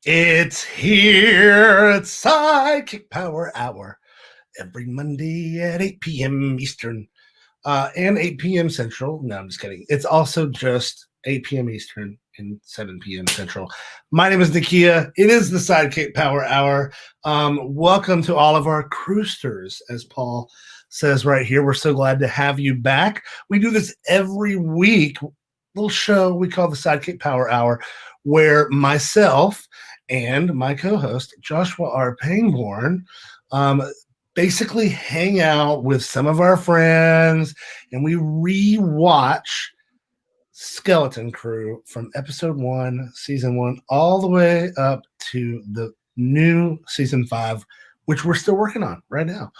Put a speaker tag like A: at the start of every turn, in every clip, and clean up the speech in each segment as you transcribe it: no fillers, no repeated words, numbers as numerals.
A: It's here. It's SideKick Power Hour every Monday at 8 p.m. Eastern and 8 p.m. Central. No, I'm just kidding. It's also just 8 p.m. Eastern and 7 p.m. Central. My name is Nakia. It is the SideKick Power Hour. Welcome to all of our cruisters, as Paul says right here. We're so glad to have you back. We do this every week. Little show we call the SideKick Power Hour, where myself and my co-host Joshua R. Pangborn basically hang out with some of our friends and we re-watch Skeleton Crew from episode 1, season 1, all the way up to the new season 5, which we're still working on right now.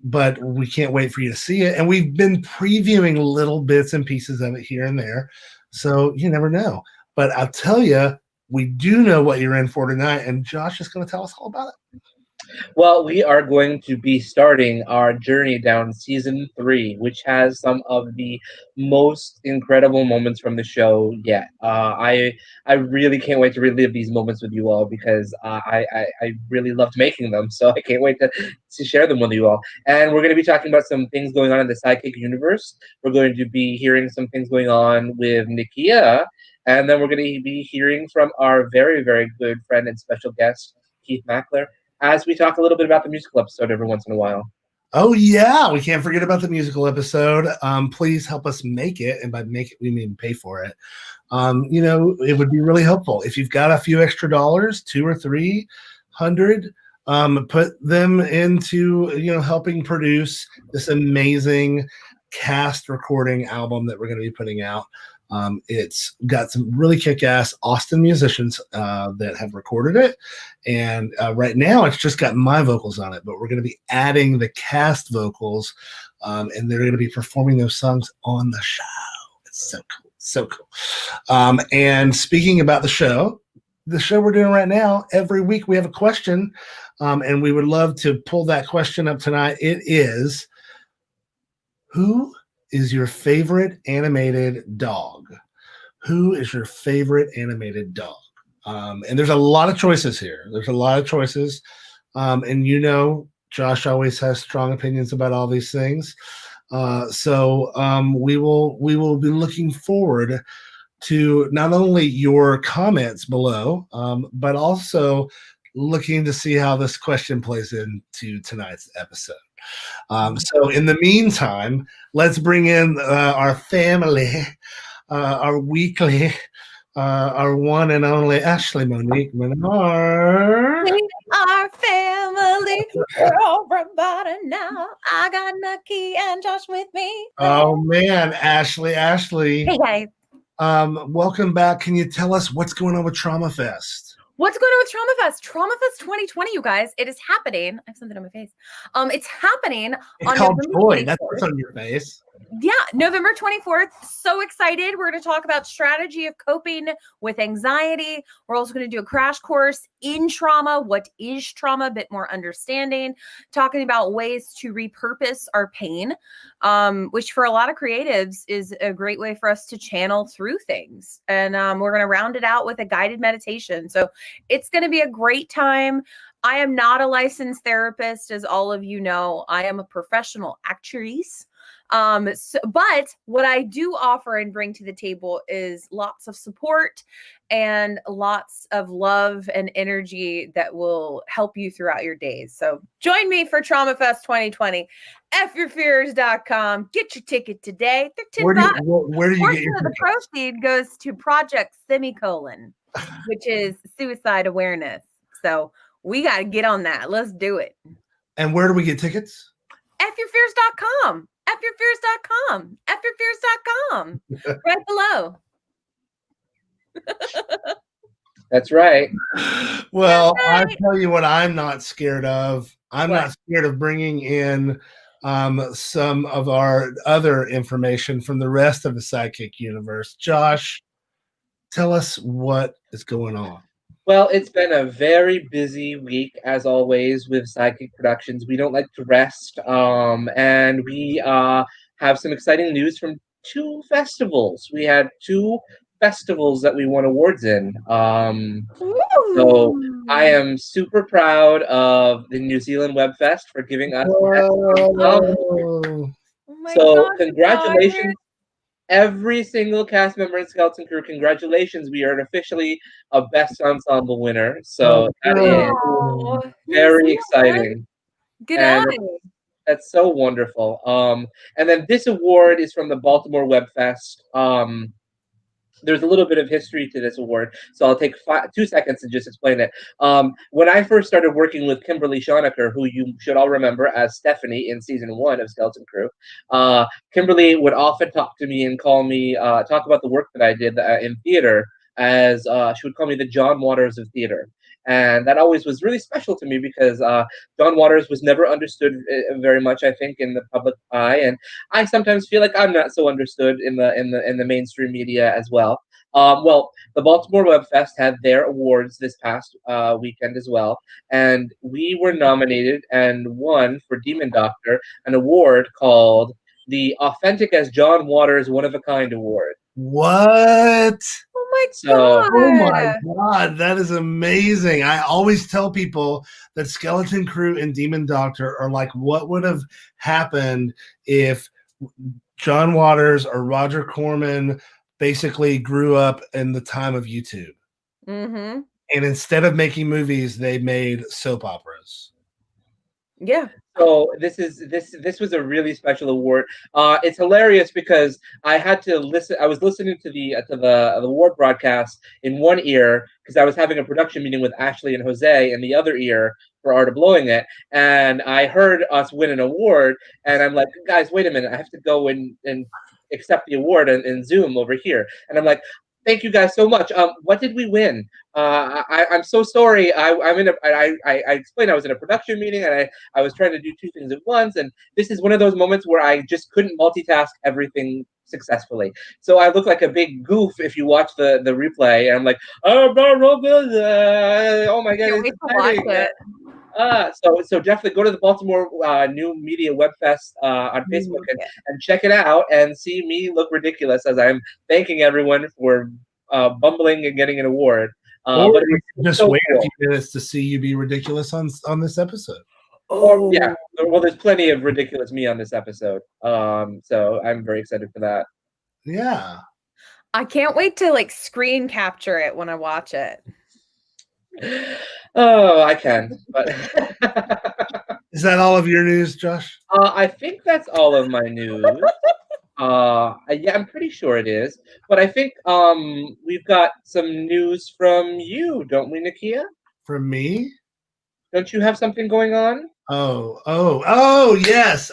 A: But we can't wait for you to see it. And we've been previewing little bits and pieces of it here and there. So you never know. But I'll tell you, we do know what you're in for tonight. And Josh is going to tell us all about it.
B: Well, we are going to be starting our journey down season 3, which has some of the most incredible moments from the show yet. I really can't wait to relive these moments with you all because I really loved making them. So I can't wait to share them with you all. And we're going to be talking about some things going on in the SideKick universe. We're going to be hearing some things going on with Nakia. And then we're going to be hearing from our very, very good friend and special guest, Keith Mackler, as we talk a little bit about the musical episode every once in a while.
A: Oh, yeah. We can't forget about the musical episode. Please help us make it. And by make it, we mean pay for it. It would be really helpful. If you've got a few extra dollars, 200 or 300, put them into, helping produce this amazing cast recording album that we're going to be putting out. It's got some really kick-ass Austin musicians that have recorded it. And right now it's just got my vocals on it, but we're going to be adding the cast vocals and they're going to be performing those songs on the show. It's so cool. So cool. And speaking about the show we're doing right now, every week we have a question and we would love to pull that question up tonight. It is, who is your favorite animated dog? Who is your favorite animated dog? And there's a lot of choices here. There's a lot of choices. And Josh always has strong opinions about all these things. So we will be looking forward to not only your comments below, but also looking to see how this question plays into tonight's episode. So in the meantime, let's bring in our family, our weekly, our one and only Ashley Monique Menard.
C: We are family, everybody now. I got Nakia and Josh with me.
A: Oh man, Ashley.
C: Hey guys.
A: Welcome back. Can you tell us what's going on with Trauma Fest?
C: What's going on with Trauma Fest? Trauma Fest 2020, you guys. It is happening. I have something on my face. It's happening on
A: November 24th.
C: That's
A: what's on your face.
C: Yeah, November 24th. So excited. We're going to talk about strategy of coping with anxiety. We're also going to do a crash course in trauma. What is trauma? A bit more understanding. Talking about ways to repurpose our pain, which for a lot of creatives is a great way for us to channel through things. And we're going to round it out with a guided meditation. So it's going to be a great time. I am not a licensed therapist, as all of you know. I am a professional actress. But what I do offer and bring to the table is lots of support and lots of love and energy that will help you throughout your days. So join me for Trauma Fest 2020. FYourFears.com. Get your ticket today. They're $10.
A: Where do you get your
C: the proceed goes to Project Semicolon, which is suicide awareness. So we got to get on that. Let's do it.
A: And where do we get tickets?
C: FYourFears.com. FYourFears.com. FYourFears.com. Right below.
B: That's right.
A: Well, I'll tell you what I'm not scared of. I'm not scared of bringing in some of our other information from the rest of the SideKick universe. Josh, tell us what is going on.
B: Well, it's been a very busy week, as always, with SideKick Productions. We don't like to rest, and we have some exciting news from 2 festivals. We had 2 festivals that we won awards in. So
C: Ooh.
B: I am super proud of the New Zealand Web Fest for giving us Best Ensemble.
A: Whoa.
C: Oh my
B: So
C: God,
B: congratulations, every single cast member and skeleton crew. Congratulations, we are officially a Best Ensemble winner. So that is
C: Oh, New
B: very
C: Zealand.
B: exciting.
C: Good
B: And
C: eye.
B: that's so wonderful. And then this award is from the Baltimore Web Fest. There's a little bit of history to this award, so I'll take 2 seconds to just explain it. When I first started working with Kimberly Schonecker, who you should all remember as Stephanie in season 1 of Skeleton Crew, Kimberly would often talk to me and call me, talk about the work that I did in theater, as she would call me the John Waters of theater. And that always was really special to me because John Waters was never understood very much, I think, in the public eye, and I sometimes feel like I'm not so understood in the mainstream media as well. Well, the Baltimore Web Fest had their awards this past weekend as well, and we were nominated and won for Demon Doctor an award called the Authentic as John Waters One of a Kind Award.
A: What?
C: Oh my
B: So-
C: God.
A: Oh my God, that is amazing. I always tell people that Skeleton Crew and Demon Doctor are like what would have happened if John Waters or Roger Corman basically grew up in the time of YouTube.
C: Mm-hmm.
A: And instead of making movies, they made soap operas.
C: Yeah.
B: So this was a really special award. It's hilarious because I had to listen. I was listening to the award broadcast in one ear because I was having a production meeting with Ashley and Jose in the other ear for Art of Blowing It, and I heard us win an award, and I'm like, guys, wait a minute, I have to go and accept the award in Zoom over here, and I'm like, thank you guys so much. What did we win? I'm so sorry. I explained I was in a production meeting and I was trying to do 2 things at once. And this is one of those moments where I just couldn't multitask everything successfully. So I look like a big goof if you watch the replay. And I'm like, oh my God.
C: Can't wait to watch it.
B: So definitely go to the Baltimore New Media Web Fest on Facebook and check it out and see me look ridiculous as I'm thanking everyone for bumbling and getting an award.
A: But just
B: so
A: wait
B: cool.
A: a few minutes to see you be ridiculous on this episode.
B: Or, yeah, well, there's plenty of ridiculous me on this episode. So I'm very excited for that.
A: Yeah.
C: I can't wait to like screen capture it when I watch it.
B: Oh, I can. But
A: Is that all of your news, Josh?
B: I think that's all of my news. Yeah, I'm pretty sure it is. But I think we've got some news from you, don't we, Nakia?
A: From me?
B: Don't you have something going on?
A: Oh, yes.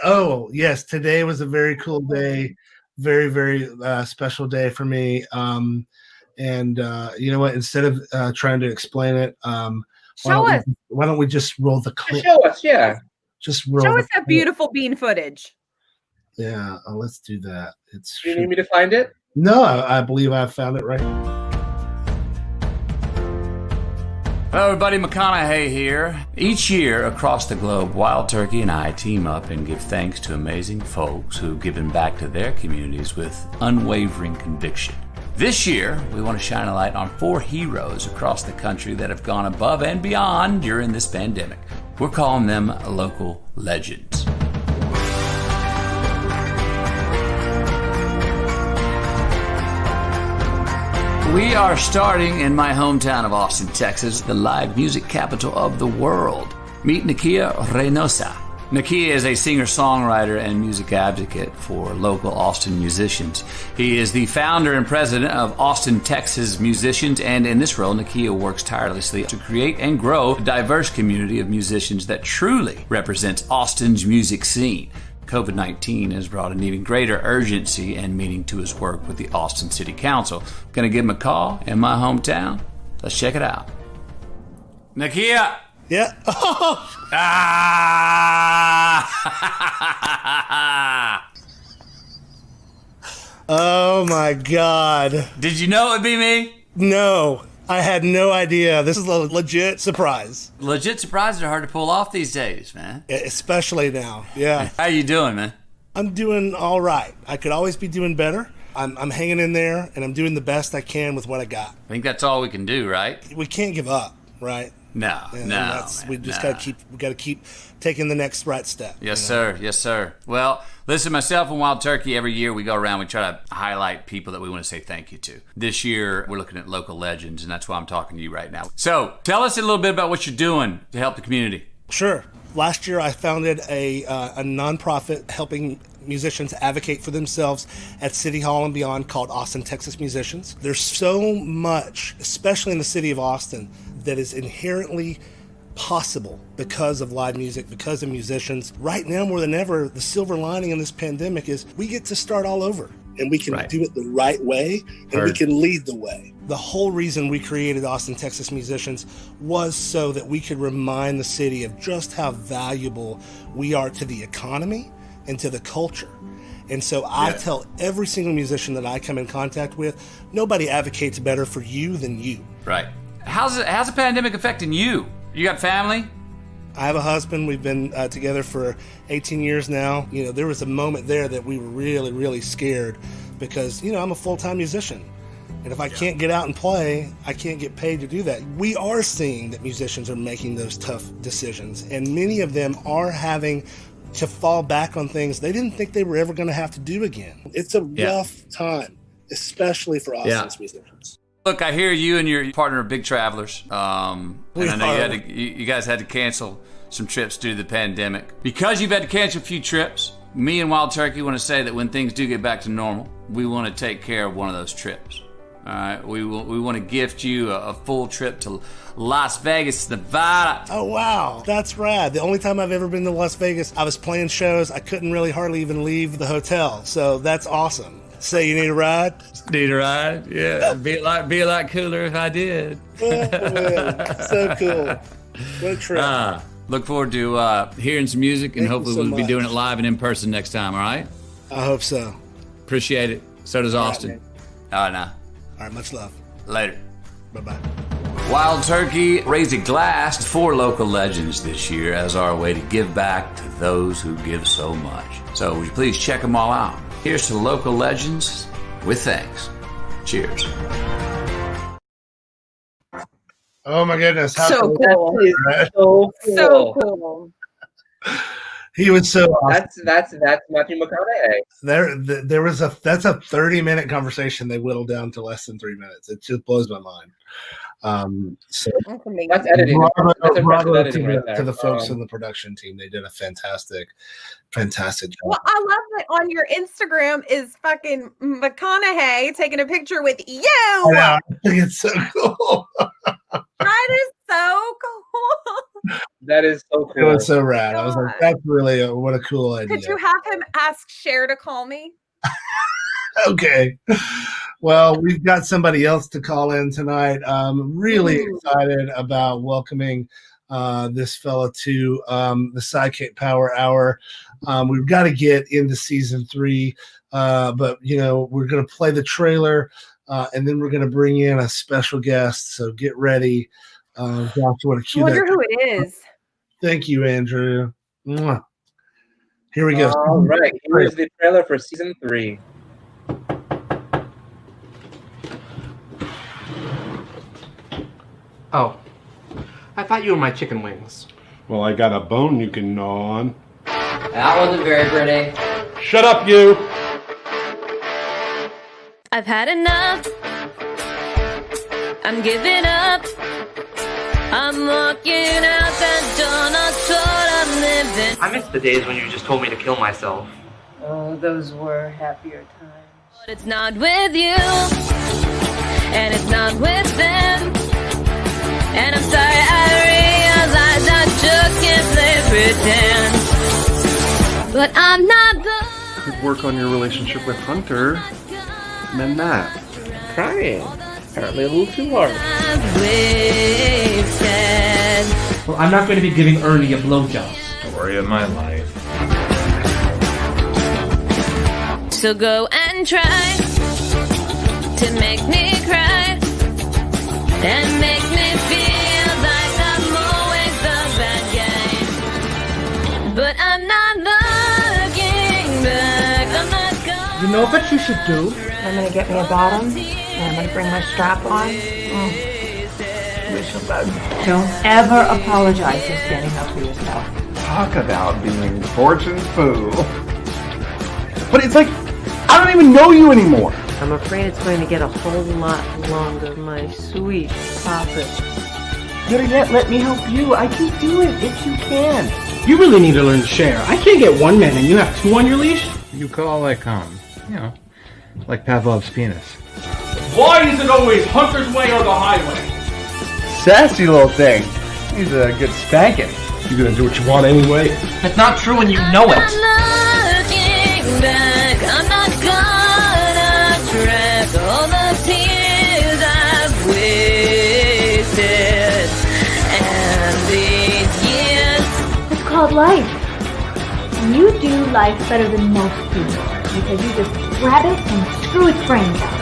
A: Today was a very cool day. Very, very special day for me. And you know what? Instead of trying to explain it, why don't we just roll the clip?
B: Show us, yeah.
A: Just roll.
C: Show us that beautiful bean footage.
A: Yeah, let's do that.
B: Do you need me to find it?
A: No, I believe I found it right.
D: Hello everybody, McConaughey here. Each year across the globe, Wild Turkey and I team up and give thanks to amazing folks who've given back to their communities with unwavering conviction. This year, we want to shine a light on 4 heroes across the country that have gone above and beyond during this pandemic. We're calling them local legends. We are starting in my hometown of Austin, Texas, the live music capital of the world. Meet Nakia Reynosa. Nakia is a singer-songwriter and music advocate for local Austin musicians. He is the founder and president of Austin, Texas Musicians, and in this role, Nakia works tirelessly to create and grow a diverse community of musicians that truly represents Austin's music scene. COVID-19 has brought an even greater urgency and meaning to his work with the Austin City Council. Gonna give him a call in my hometown. Let's check it out. Nakia!
A: Yeah. Oh my God.
D: Did you know it'd be me?
A: No, I had no idea. This is a legit surprise.
D: Legit surprises are hard to pull off these days, man.
A: Especially now. Yeah.
D: How you doing, man?
A: I'm doing all right. I could always be doing better. I'm hanging in there, and I'm doing the best I can with what I got.
D: I think that's all we can do, right?
A: We can't give up, right?
D: No,
A: We just got to keep taking the next right step.
D: Yes, sir. Yes, sir. Well, listen, myself and Wild Turkey, every year we go around, we try to highlight people that we want to say thank you to. This year, we're looking at local legends, and that's why I'm talking to you right now. So tell us a little bit about what you're doing to help the community.
A: Sure. Last year, I founded a nonprofit helping musicians advocate for themselves at City Hall and beyond called Austin, Texas Musicians. There's so much, especially in the city of Austin, that is inherently possible because of live music, because of musicians. Right now, more than ever, the silver lining in this pandemic is we get to start all over, and we can do it the right way, and we can lead the way. The whole reason we created Austin, Texas Musicians was so that we could remind the city of just how valuable we are to the economy and to the culture. And so I tell every single musician that I come in contact with, nobody advocates better for you than you.
D: Right. How's the pandemic affecting you? You got family?
A: I have a husband. We've been together for 18 years now. You know, there was a moment there that we were really, really scared because, you know, I'm a full-time musician. And if I can't get out and play, I can't get paid to do that. We are seeing that musicians are making those tough decisions. And many of them are having to fall back on things they didn't think they were ever going to have to do again. It's a rough time, especially for Austin's musicians.
D: Look, I hear you and your partner are big travelers. And I know you guys had to cancel some trips due to the pandemic. Because you've had to cancel a few trips, me and Wild Turkey want to say that when things do get back to normal, we want to take care of one of those trips. All right, we want to gift you a full trip to Las Vegas, Nevada.
A: Oh, wow. That's rad. The only time I've ever been to Las Vegas, I was playing shows. I couldn't really hardly even leave the hotel. So that's awesome. Say you need a ride?
D: Need a ride? Yeah. Be a lot cooler if I did.
A: Oh, man. So cool. What a trip.
D: Look forward to hearing some music, and hopefully we'll be doing it live and in person next time, all right?
A: I hope so.
D: Appreciate it. So does Austin. All right, now.
A: All right, much love.
D: Later.
A: Bye-bye.
D: Wild Turkey raised a glass for local legends this year as our way to give back to those who give so much. So would you please check them all out? Here's to local legends with thanks. Cheers.
A: Oh my goodness.
C: So cool. So cool.
A: He was so awesome.
B: That's Matthew McConaughey.
A: There was that's a 30-minute conversation they whittled down to less than 3 minutes. It just blows my mind. So
B: that's editing.
A: Bravo
B: Editing
A: to the folks in the production team. They did a fantastic job.
C: Well, I love that on your Instagram is fucking McConaughey taking a picture with you.
A: I think it's so cool.
C: That is so cool.
B: That is so cool.
A: It was so rad. I was like, that's really what a cool idea.
C: Could you have him ask Cher to call me?
A: Okay. Well, we've got somebody else to call in tonight. Really excited about welcoming this fella to the SideKick Power Hour. We've got to get into season 3, but you know, we're going to play the trailer, and then we're going to bring in a special guest. So get ready. Joshua,
C: I wonder who it is.
A: Thank you, Andrew. Mwah. Here we go.
B: All right. Here's the trailer for season 3.
E: Oh, I thought you were my chicken wings.
F: Well, I got a bone you can gnaw on.
G: That wasn't very pretty.
F: Shut up, you!
H: I've had enough. I'm giving up. I'm walking out that door, not sure I'm living.
E: I miss the days when you just told me to kill myself.
G: Oh, those were happier times.
H: But it's not with you, and it's not with them. And I'm sorry, I realize I just can't play pretend. But I'm not the...
F: Could work on your relationship with Hunter. And then that.
B: Crying. Apparently a little too hard.
E: Well, I'm not going to be giving Ernie a blowjob.
F: Story of my life.
H: So go and try to make me cry and make me feel like I'm always the bad guy. But I'm not looking back. I'm not going.
E: You know what you should do?
I: I'm gonna get me a bottom, and I'm gonna bring my strap on. Don't ever apologize for standing up for yourself.
F: Talk about being fortune's fool. But it's like, I don't even know you anymore.
G: I'm afraid it's going to get a whole lot longer, my sweet papa.
F: Better yet, let me help you. I can do it if you can.
E: You really need to learn to share. I can't get one man and you have two on your leash.
J: You call like, like Pavlov's penis.
E: Why is it always Hunter's Way or the highway?
J: Sassy little thing. He's a good spanking.
F: You're gonna do what you want anyway.
E: That's not true and you know it.
H: I'm looking back, I'm not gonna track all the tears I've wasted. And these years.
I: It's called life. And you do life better than most people because you just grab it and screw its brains out.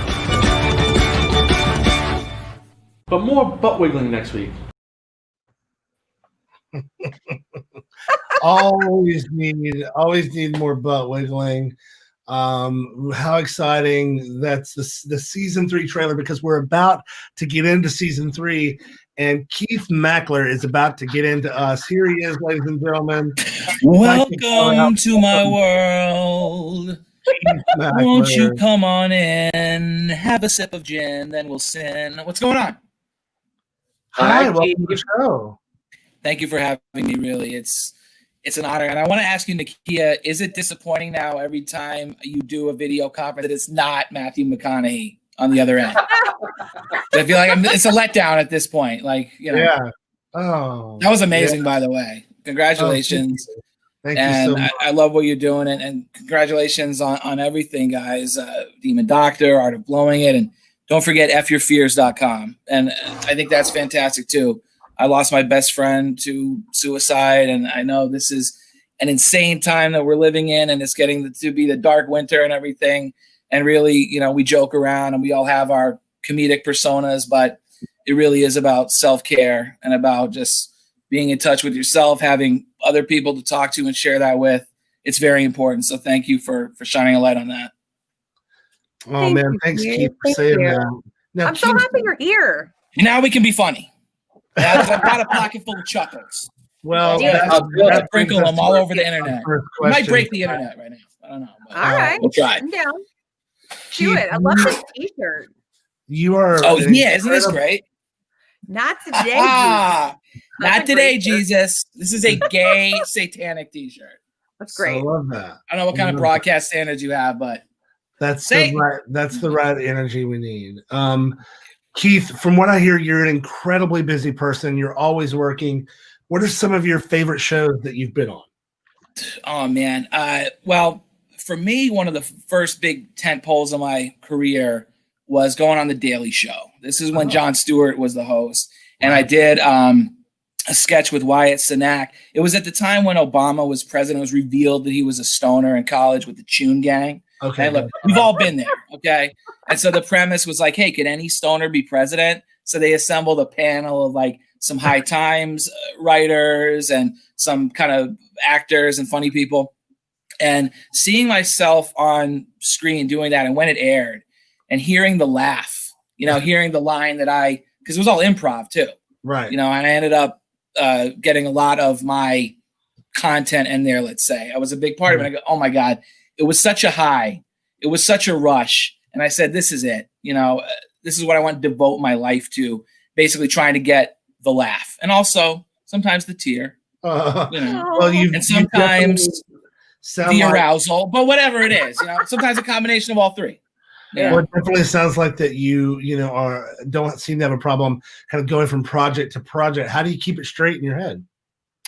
E: But more butt wiggling next week.
A: always need more butt wiggling. How exciting. That's the season 3 trailer, because we're about to get into season 3 and Keith Mackler is about to get into us. Here he is, ladies and gentlemen.
K: Welcome to my world. Won't you come on in, have a sip of gin, then we'll sin. What's going on?
A: Hi, welcome to the show.
K: Thank you for having me. Really, it's an honor. And I want to ask you, Nakia, is it disappointing now every time you do a video conference that it's not Matthew McConaughey on the other end? I feel like it's a letdown at this point. Like,
A: Yeah. Oh,
K: that was amazing, by the way. Congratulations.
A: Thank you so much.
K: I love what you're doing, and congratulations on everything, guys. Demon Doctor, Art of Blowing It, and don't forget fyourfears.com. And I think that's fantastic too. I lost my best friend to suicide, and I know this is an insane time that we're living in, and it's getting to be the dark winter and everything. And really, we joke around and we all have our comedic personas, but it really is about self-care and about just being in touch with yourself, having other people to talk to and share that with. It's very important. So thank you for shining a light on that.
A: Oh, man. Thanks, Keith, for saying that. Now,
C: I'm so happy you're here.
K: Now we can be funny. I've got a pocket full of chuckles.
A: Well,
K: I'll sprinkle them all over the internet. We might break the internet right now. I don't know.
C: All right.
K: We'll try.
C: I'm down. Do it. I love this t-shirt.
A: You are.
K: Oh, yeah. Isn't this great?
C: Not today.
K: Not today, Jesus. This is a gay satanic t-shirt.
C: That's great.
A: I love that.
K: I don't know what kind of broadcast standards you have, but
A: that's the right energy we need. Keith, from what I hear, you're an incredibly busy person. You're always working. What are some of your favorite shows that you've been on?
K: Oh, man. Well, for me, one of the first big tent poles of my career was going on The Daily Show. This is when Jon Stewart was the host. And I did a sketch with Wyatt Cenac. It was at the time when Obama was president. It was revealed that he was a stoner in college with the Chune Gang.
A: Okay.
K: And look, we've all been there, okay? And so the premise was like, hey, could any stoner be president? So they assembled a panel of like some High Times writers and some kind of actors and funny people. And seeing myself on screen doing that, and when it aired and hearing the laugh, hearing the line that because it was all improv too.
A: Right.
K: And I ended up getting a lot of my content in there, let's say. I was a big part of it. I go, oh my God, it was such a high. It was such a rush. And I said, this is it. This is what I want to devote my life to, basically trying to get the laugh. And also sometimes the tear.
A: Well,
K: and sometimes the arousal, but whatever it is, sometimes a combination of all three. Yeah.
A: Well, it definitely sounds like that you don't seem to have a problem kind of going from project to project. How do you keep it straight in your head?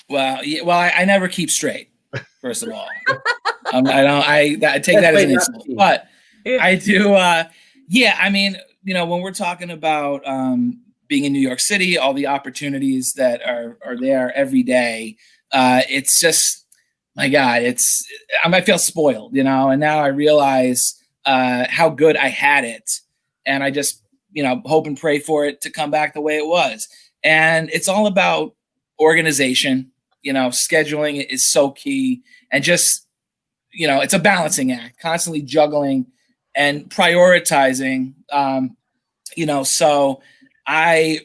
K: Well, I never keep straight, first of all. I take that as an insult, but I do. When we're talking about being in New York City, all the opportunities that are there every day, it's just, my God, I feel spoiled, and now I realize how good I had it. And I just, hope and pray for it to come back the way it was. And it's all about organization, scheduling is so key. And just, it's a balancing act, constantly juggling and prioritizing. So I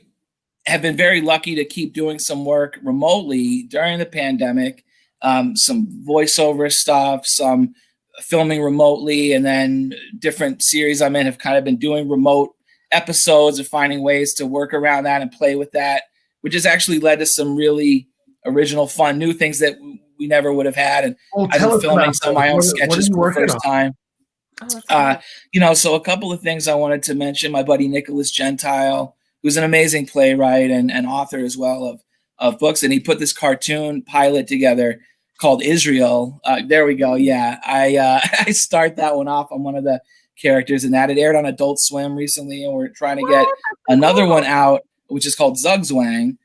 K: have been very lucky to keep doing some work remotely during the pandemic, some voiceover stuff, some filming remotely, and then different series I'm in have kind of been doing remote episodes of finding ways to work around that and play with that, which has actually led to some really original, fun, new things that we never would have had. And I've been filming some of my own sketches for the first time. So a couple of things I wanted to mention. My buddy Nicholas Gentile, who's an amazing playwright and author as well of books, and he put this cartoon pilot together called Israel. There we go. Yeah, I start that one off. I'm one of the characters in that. It aired on Adult Swim recently, and we're trying to get another one out, which is called Zugzwang,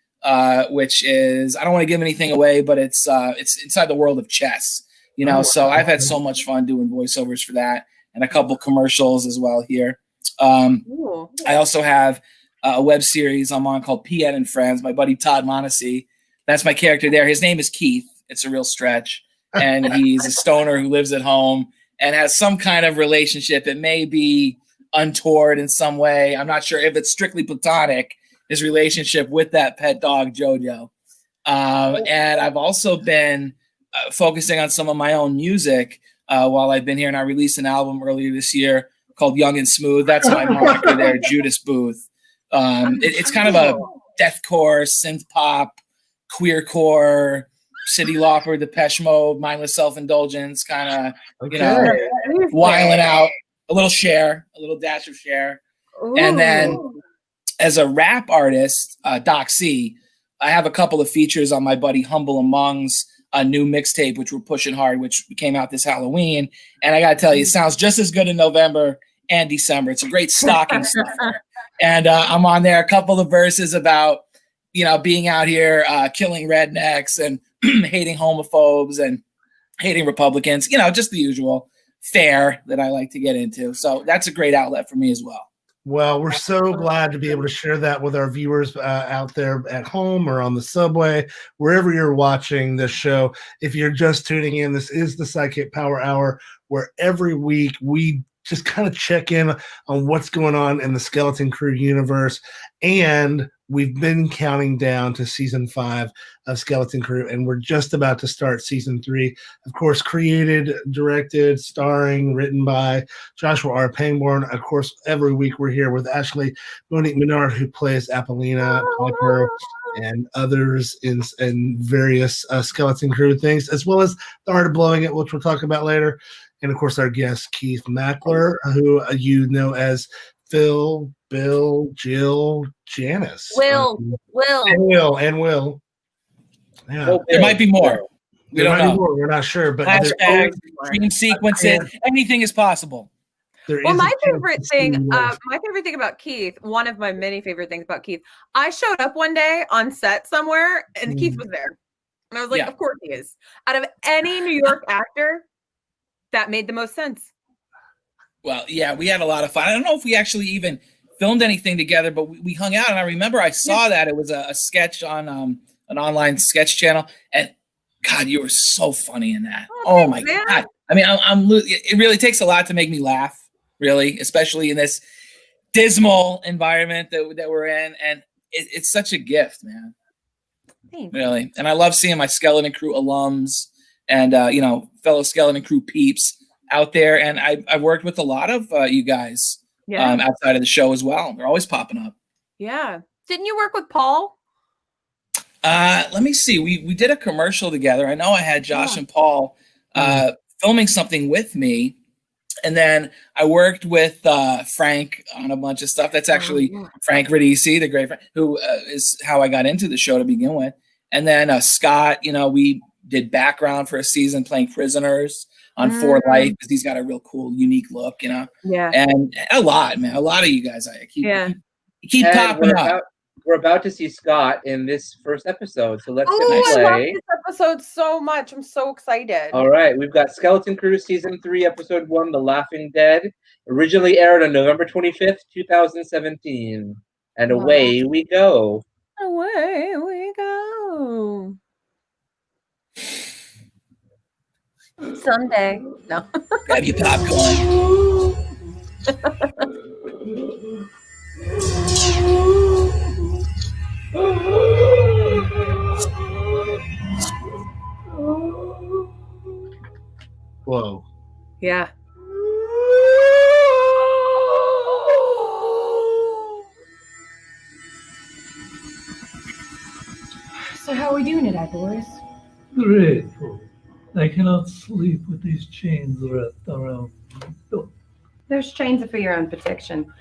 K: which is, I don't want to give anything away, but it's inside the world of chess. So I've had so much fun doing voiceovers for that, and a couple commercials as well here. I also have a web series I'm on called Piet and Friends. My buddy Todd Montesi, that's my character there. His name is Keith. It's a real stretch. And he's a stoner who lives at home and has some kind of relationship. It may be untoward in some way. I'm not sure if it's strictly platonic, his relationship with that pet dog, Jojo. And I've also been focusing on some of my own music while I've been here. And I released an album earlier this year called Young and Smooth. That's my moniker there, Judas Booth. It's kind of a deathcore, synth pop, queercore, City Lauper, Depeche Mode, mindless self-indulgence, kind of, wiling out, a little Cher, a little dash of Cher. Ooh. And then as a rap artist, Doc C, I have a couple of features on my buddy Humble Among's a new mixtape, which we're pushing hard, which came out this Halloween. And I got to tell you, it sounds just as good in November and December. It's a great stocking stuffer. And I'm on there, a couple of verses about, being out here killing rednecks and hating homophobes and hating Republicans, just the usual fare that I like to get into. So that's a great outlet for me as well.
A: Well, we're so glad to be able to share that with our viewers out there at home or on the subway, wherever you're watching this show. If you're just tuning in, this is the SideKick Power Hour, where every week we just kind of check in on what's going on in the Skeleton Crew universe. And we've been counting down to season 5 of Skeleton Crew, and we're just about to start season 3. Of course, created, directed, starring, written by Joshua R. Pangborn. Of course, every week we're here with Ashley Monique Menard, who plays Apollina, Piper, and others in various Skeleton Crew things, as well as The Art of Blowing It, which we'll talk about later. And, of course, our guest, Keith Mackler, who you know as Phil, Bill, Jill, Janice.
C: Will.
A: And Will. Yeah.
K: There might be more. We don't know.
A: We're not sure. But
K: hashtags, dream sequences, anything is possible.
C: Well, my favorite thing about Keith, one of my many favorite things about Keith, I showed up one day on set somewhere and Keith was there. And I was like, of course he is. Out of any New York actor, that made the most sense.
K: Well, yeah, we had a lot of fun. I don't know if we actually even filmed anything together, but we hung out. And I remember I saw that it was a sketch on an online sketch channel. And God, you were so funny in that. Oh my God. I mean, it really takes a lot to make me laugh, really, especially in this dismal environment that we're in. And it's such a gift, man.
C: Thanks.
K: Really. And I love seeing my Skeleton Crew alums and, fellow Skeleton Crew peeps out there. And I've worked with a lot of you guys outside of the show as well. They're always popping up.
C: Yeah. Didn't you work with Paul?
K: Let me see. We did a commercial together. I know I had Josh and Paul filming something with me. And then I worked with Frank on a bunch of stuff. That's actually Frank Radici, the great friend, who is how I got into the show to begin with. And then Scott, we did background for a season playing prisoners on For Life because he's got a real cool, unique look, Yeah. And a lot, man. A lot of you guys, I keep popping up.
B: We're about to see Scott in this first episode, so let's
C: play. I love this episode so much. I'm so excited.
B: All right, we've got Skeleton Crew Season 3, Episode 1, The Laughing Dead, originally aired on November 25th, 2017. And away we go.
C: Away we go. Someday. No.
K: Grab your popcorn.
A: Whoa.
C: Yeah.
I: So how are we doing today, boys?
L: Grateful. I cannot sleep with these chains wrapped around me.
M: Those chains are for your own protection.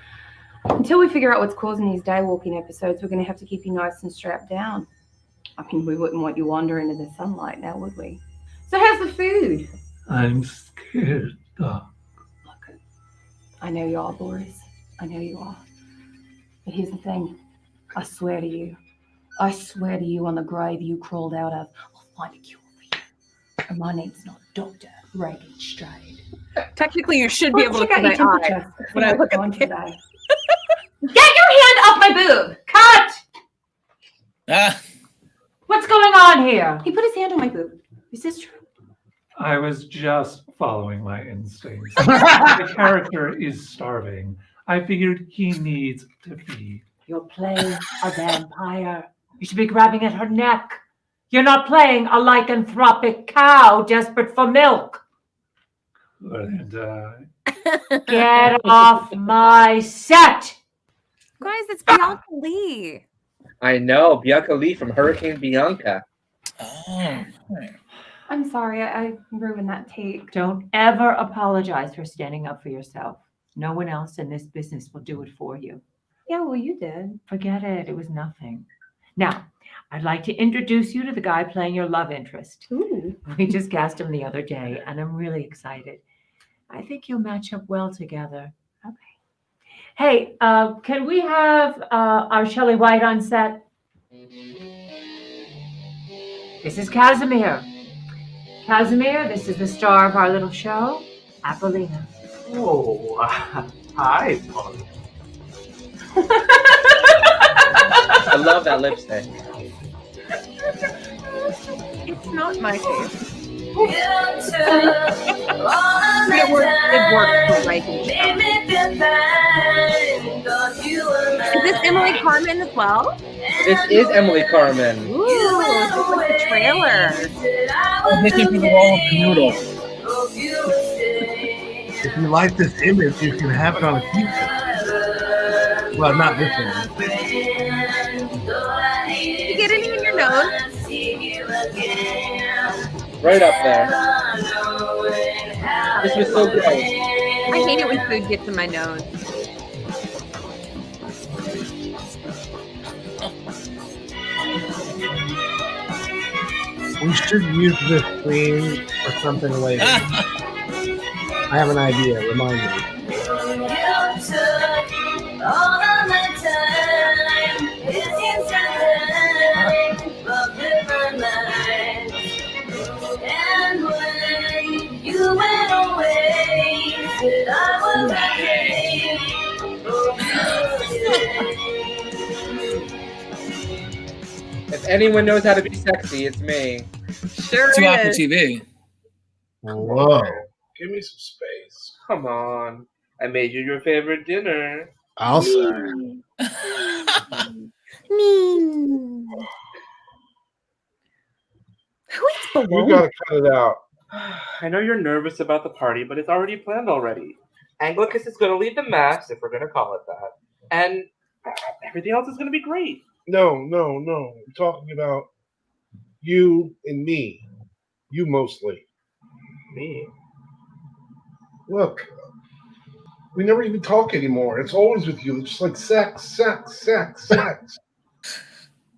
M: Until we figure out what's causing these day walking episodes, we're going to have to keep you nice and strapped down. I mean, we wouldn't want you wandering into the sunlight now, would we? So how's the food?
L: I'm scared, Doc.
M: I know you are, Boris. I know you are. But here's the thing. I swear to you. I swear to you on the grave you crawled out of, I'll find a cure for you. And my name's not Dr. Regenstrade.
C: Technically, you should be able to
M: check out
C: see
M: your
C: my eye
M: temperature.
C: when I look at
M: on
C: the
M: today. Get your hand off my boob! Cut!
K: Ah,
M: What's going on here? He put his hand on my boob. Is this true?
L: I was just following my instincts. The character is starving. I figured he needs to feed.
G: You're playing a vampire. You should be grabbing at her neck. You're not playing a lycanthropic cow desperate for milk.
L: And
G: Get off my set!
C: Guys, it's Bianca Lee.
B: I know, Bianca Lee from Hurricane Bianca.
K: oh.
M: I'm sorry, I ruined that take.
G: Don't ever apologize for standing up for yourself. No one else in this business will do it for you.
M: Yeah, well, you did.
G: Forget it. It was nothing. Now, I'd like to introduce you to the guy playing your love interest.
M: Ooh.
G: We just cast him the other day, and I'm really excited. I think you'll match up well together.
M: Okay.
G: Hey, can we have our Shelley White on set? This is Casimir. Casimir, this is the star of our little show, Apollina.
J: Oh, hi, Polly.
B: I love that lipstick.
C: It's not my face.
H: It
C: worked for writing. Is this Emily Carmen as well?
B: This is Emily Carmen.
C: Ooh, this is the trailer.
K: Audition for the role of the noodle.
A: If you like this image, you can have it on a t-shirt. Well, not this one.
C: Did you get any in your nose?
B: Right up there. This was so gross.
C: I hate it when food gets in my nose.
A: We should use this scene for something later. I have an idea. Remind me.
B: If anyone knows how to be sexy, it's me.
C: Sure
K: To Apple
C: is.
K: TV.
A: Whoa.
N: Give me some space.
B: Come on. I made you your favorite dinner.
A: I'll say.
C: Who eats
N: You
C: bologna?
N: gotta cut it out.
B: I know you're nervous about the party, but it's already planned already. Anglicus is going to lead the mass, if we're going to call it that. And everything else is going to be great.
N: No. I'm talking about you and me. You mostly.
B: Me?
N: Look, we never even talk anymore. It's always with you. It's just like sex.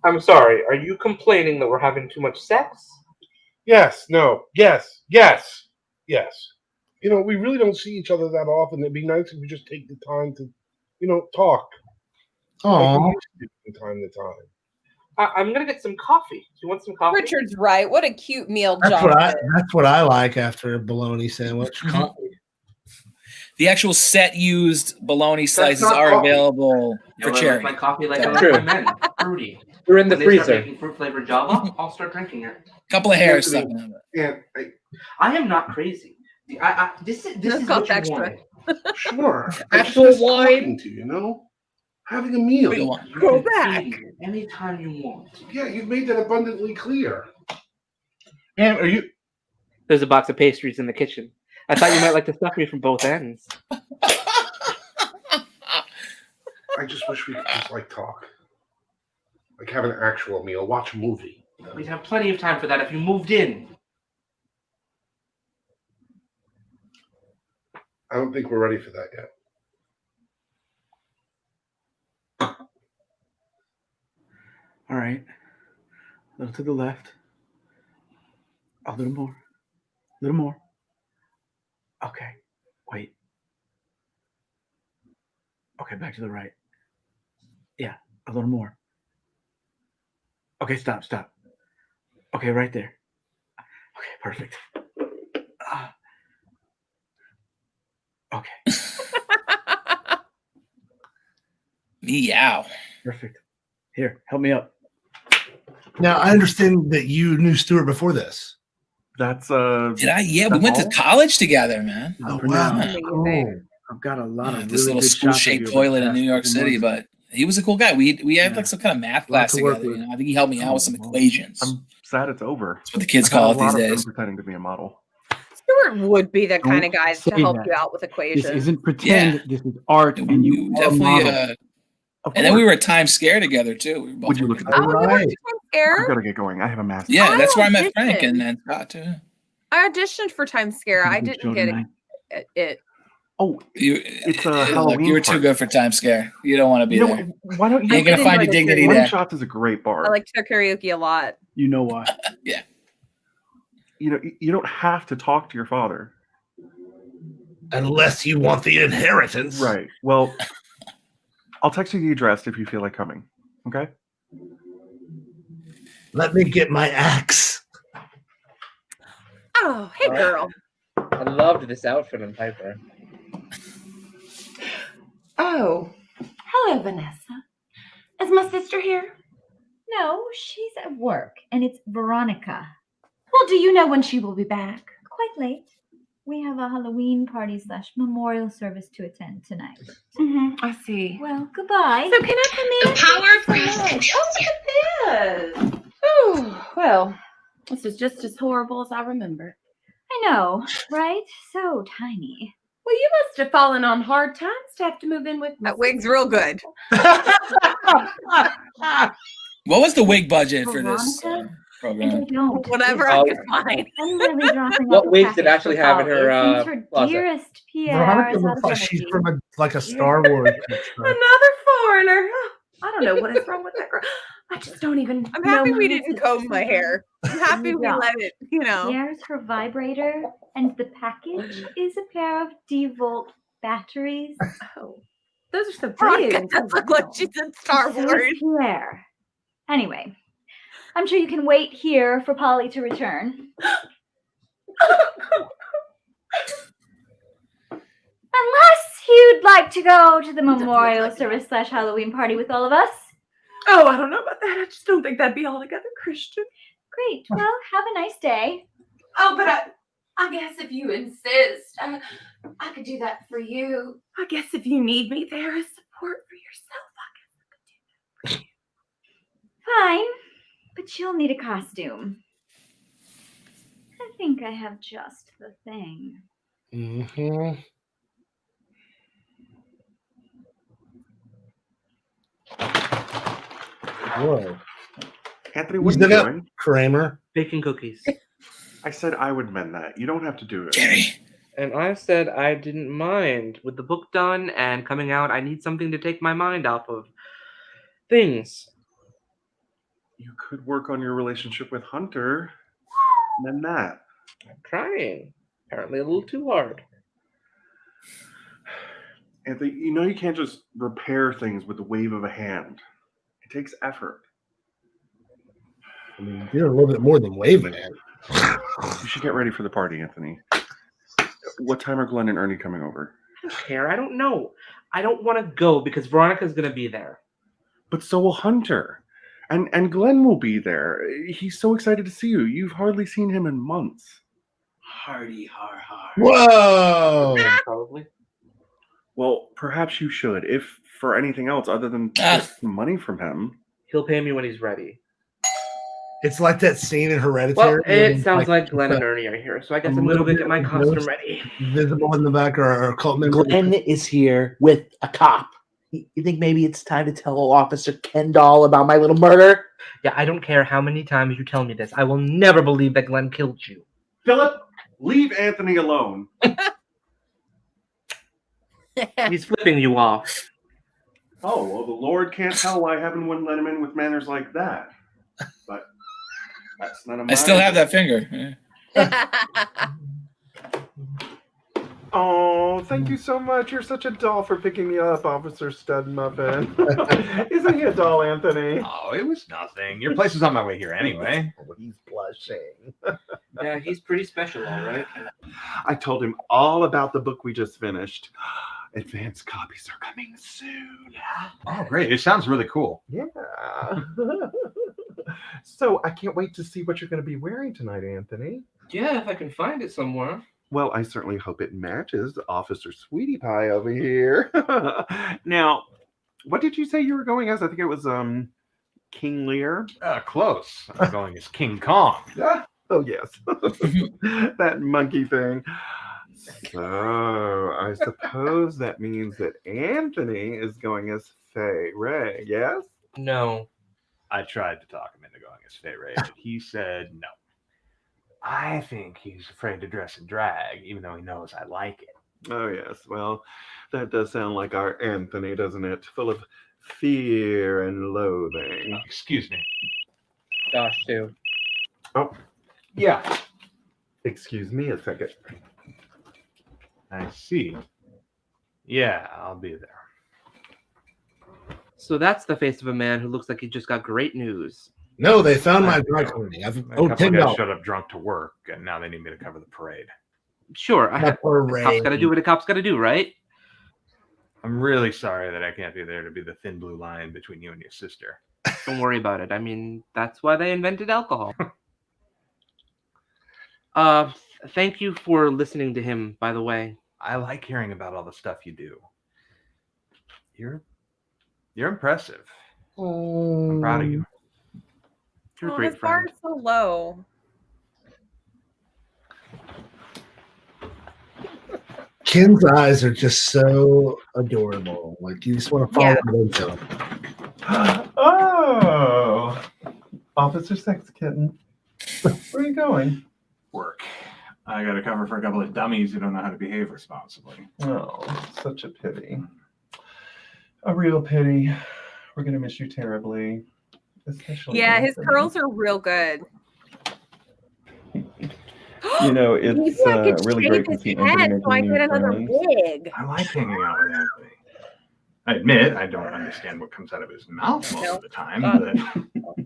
B: I'm sorry. Are you complaining that we're having too much sex?
N: Yes. You know, we really don't see each other that often. It'd be nice if we just take the time to, talk.
A: Aw.
N: Like we used to do from time to time.
B: I'm going to get some coffee. Do you want some coffee?
C: Richard's right. What a cute meal,
A: That's
C: John.
A: that's what I like after a bologna sandwich. Coffee.
K: The actual set used bologna slices
B: not
K: are
B: coffee.
K: available for charity.
J: Like coffee, like
B: That's
J: I
B: true.
J: recommend. Fruity.
B: We're in the
E: when they start
B: freezer.
E: making fruit flavored Java, I'll start drinking it.
K: Couple of hairs
N: Anthony,
K: stuck in it.
N: Yeah,
E: I am not crazy. This is
C: called
E: what you
C: extra.
E: wanted.
N: sure.
B: Actual
N: I'm just
B: wine.
N: talking to you, having a meal.
K: You want-
B: Go
E: You can
B: back.
E: feed me anytime you want.
N: Yeah, you've made that abundantly clear. And are you?
O: There's a box of pastries in the kitchen. I thought you might like to stuff me from both ends.
N: I just wish we could just like talk, like have an actual meal, watch a movie.
E: We'd have plenty of time for that if you moved in.
N: I don't think we're ready for that yet.
P: All right. A little to the left. A little more. A little more. Okay. Wait. Okay, back to the right. Yeah, a little more. Okay, stop. Okay, right there. Okay, perfect. Okay.
K: Meow.
P: Perfect. Here, help me up.
A: Now I understand that you knew Stuart before this.
P: That's
K: Did I? Yeah, we went to college together, man.
A: Oh wow!
K: Cool.
P: I've got a lot of
K: This
P: really
K: little
P: good
K: school
P: shots of
K: shaped
P: you
K: toilet in
P: over
K: New
P: the
K: York
P: past
K: City,
P: couple months.
K: but he was a cool guy. We had like some kind of math class
P: to work
K: together.
P: with.
K: You know? I think he helped me out with some equations.
F: I'm sad it's over.
K: That's what the kids
F: I've had
K: call
F: a
K: it these
F: lot of fun
K: days.
F: pretending to be a model.
C: Stuart would be the kind of
P: Don't
C: guys to
P: say
C: help
P: that.
C: you out with equations.
P: This isn't pretend.
K: Yeah.
P: This is art, and you are a
K: Definitely.
P: model.
K: And then we were at Times Square together too. We were both
F: Would you look at that?
C: Oh, you went to Times
F: I've
C: Square?
F: got to get going. I have a master.
K: Yeah, that's where I met
C: auditioned.
K: Frank and Scott too.
C: I auditioned for Times Scare. I
P: Good
C: didn't
P: show
C: get
P: tonight.
C: it.
F: Oh,
K: it's
F: a Halloween
K: You were too
F: party.
K: good for Times Square. You don't want to be
F: You know,
K: there.
F: why don't you?
K: You ain't gonna
C: did
K: find
C: enjoy
K: your
C: the
K: dignity
F: One
K: there.
F: Shots is a great bar.
C: I like to karaoke a lot.
P: You know why?
K: Yeah.
F: You know, you don't have to talk to your father.
A: Unless you want the inheritance.
F: Right. Well, I'll text you the address if you feel like coming. Okay.
A: Let me get my axe.
C: Oh, hey,
B: All right.
C: girl.
B: I loved this outfit on Piper.
M: Oh, hello, Vanessa. Is my sister here?
I: No, she's at work, and it's Veronica.
M: Well, do you know when she will be back?
I: Quite late. We have a Halloween party / memorial service to attend tonight.
M: I see.
I: Well, goodbye.
M: So can I come in?
I: The power of
M: Yes. Oh, look at this. Oh, well, this is just as horrible as I remember.
I: I know, right? So tiny.
M: Well, you must have fallen on hard times to have to move in with me.
C: That wig's real good.
K: What was the wig budget for this
I: Veronica?
K: program?
I: I don't.
C: Whatever
B: Oh.
C: I could find.
I: I'm really dropping
B: What
I: off a
B: wigs did
I: package
B: Ashley
I: for
B: have in her,
I: Polly, since her
B: closet?
I: dearest Pierre
A: Veronica
I: is out
A: looks
I: of
A: like she's
I: energy.
A: from a Star Wars extra.
M: Another foreigner. I don't know what is wrong with that girl. I just don't even.
C: I'm
M: know
C: happy
M: my
C: we
M: own
C: didn't
M: sister.
C: comb my hair. I'm happy we
I: Yeah.
C: let it,
I: Here's her vibrator, and the package is a pair of D-Volt batteries.
M: Oh, those are so
C: Veronica
M: big.
C: does look like she's in Star
I: So
C: Wars.
I: is Pierre. Anyway, I'm sure you can wait here for Polly to return. Unless you'd like to go to the memorial service / Halloween party with all of us.
M: Oh, I don't know about that. I just don't think that'd be altogether Christian.
I: Great. Well, have a nice day.
M: Oh, but I guess if you insist, I could do that for you. I guess if you need me there as support for yourself,
I: Fine, but you'll need a costume. I think I have just the thing.
A: Mm-hmm. Whoa.
F: Anthony, what
A: You
F: are you
A: still got
F: doing?
A: Kramer.
E: Baking cookies.
F: I said I would mend that. You don't have to do it.
K: Jerry.
O: And I said I didn't mind. With the book done and coming out, I need something to take my mind off of things.
F: You could work on your relationship with Hunter. Mend that.
O: I'm trying. Apparently a little too hard.
F: Anthony, you know you can't just repair things with the wave of a hand. It takes effort.
A: I mean, you're a little bit more than waving it.
F: You should get ready for the party, Anthony. What time are Glenn and Ernie coming over?
O: I don't care. I don't know. I don't want to go because Veronica's going to be there.
F: But so will Hunter. And Glenn will be there. He's so excited to see you. You've hardly seen him in months.
P: Hardy har har.
A: Whoa!
O: Probably.
F: Well, perhaps you should, if for anything else other than just money from him.
O: He'll pay me when he's ready.
A: It's like that scene in
O: Well,
A: Hereditary.
O: it sounds like Glenn and Ernie are here, so I guess I'm going to go get my costume ready.
A: Visible in the back or cult member.
Q: Glenn is here with a cop. You think maybe it's time to tell Officer Kendall about my little murder?
O: Yeah, I don't care how many times you tell me this. I will never believe that Glenn killed you.
F: Philip, leave Anthony alone.
O: He's flipping you off.
F: Oh, well, the Lord can't tell why heaven wouldn't let him in with manners like that. But that's none of my...
K: I still have that finger.
F: Oh, thank you so much. You're such a doll for picking me up, Officer Stud Muffin. Isn't he a doll, Anthony?
R: Oh, it was nothing. Your place was on my way here anyway.
F: Oh, he's blushing.
O: Yeah, he's pretty special, all right.
F: I told him all about the book we just finished. Advanced copies are coming soon.
R: Oh, great. It sounds really cool.
F: Yeah. So I can't wait to see what you're going to be wearing tonight, Anthony.
O: Yeah, if I can find it somewhere.
F: Well, I certainly hope it matches Officer Sweetie Pie over here. Now, what did you say you were going as? I think it was King Lear.
R: Close. I'm going as King Kong.
F: Oh, yes. That monkey thing. So, I suppose that means that Anthony is going as Fay Ray, yes?
O: No.
R: I tried to talk him into going as Fay Ray, but he said no. I think he's afraid to dress in drag, even though he knows I like it.
F: Oh, yes. Well, that does sound like our Anthony, doesn't it? Full of fear and loathing.
R: Excuse me.
B: Josh, too.
F: Oh,
R: yeah.
F: Excuse me a second.
R: I see. Yeah, I'll be there.
O: So that's the face of a man who looks like he just got great news.
A: No, they found my dry cleaning.
R: A couple of guys showed up drunk to work, and now they need me to cover the parade.
O: Sure. A cop's got to do what a cop's got to do, right?
R: I'm really sorry that I can't be there to be the thin blue line between you and your sister.
O: Don't worry about it. I mean, that's why they invented alcohol. Thank you for listening to him, by the way.
R: I like hearing about all the stuff you do. You're impressive. I'm proud of you.
O: You're a great
C: his bar is so low.
A: Ken's eyes are just so adorable. Like you just want to follow into them.
F: Oh, Officer Sex Kitten. Where are you going?
R: Work. I got to cover for a couple of dummies who don't know how to behave responsibly.
F: Oh, such a pity. A real pity. We're going to miss you terribly. Especially
C: Yeah, his
F: Anthony.
C: curls are real good.
F: You know, it's really great to see Anthony making new friends.
C: wig.
R: I like hanging out with Anthony. I admit I don't understand what comes out of his mouth most of the time, but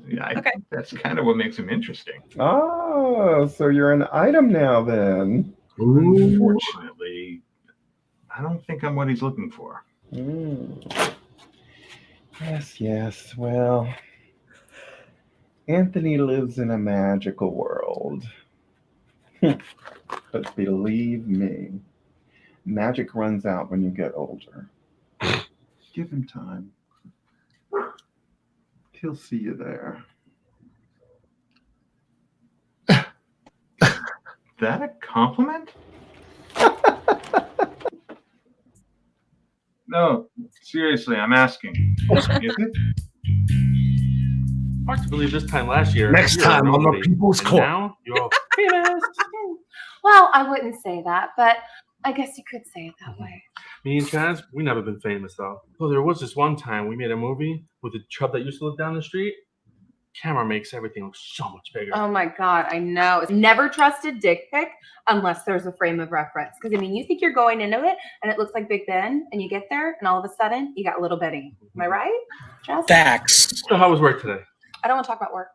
R: yeah, I think that's kind of what makes him interesting.
F: Oh, so you're an item now then.
R: Unfortunately, I don't think I'm what he's looking for.
F: Yes. Well, Anthony lives in a magical world. But believe me, magic runs out when you get older. Give him time. He'll see you there.
R: That a compliment? No, seriously, I'm asking. Is it?
E: Hard to believe this time last year.
A: Next time on the People's Court.
E: Now you're famous.
M: Well, I wouldn't say that, but I guess you could say it that way.
E: Me and Chaz, we never been famous though. Well, there was this one time we made a movie with a chub that used to live down the street. Camera makes everything look so much bigger.
S: Oh my God, I know. Never trust a dick pic unless there's a frame of reference. Because I mean, you think you're going into it and it looks like Big Ben, and you get there and all of a sudden you got Little Betty. Am I right? Jess?
K: Facts.
E: So how was work today?
S: I don't want to talk about work.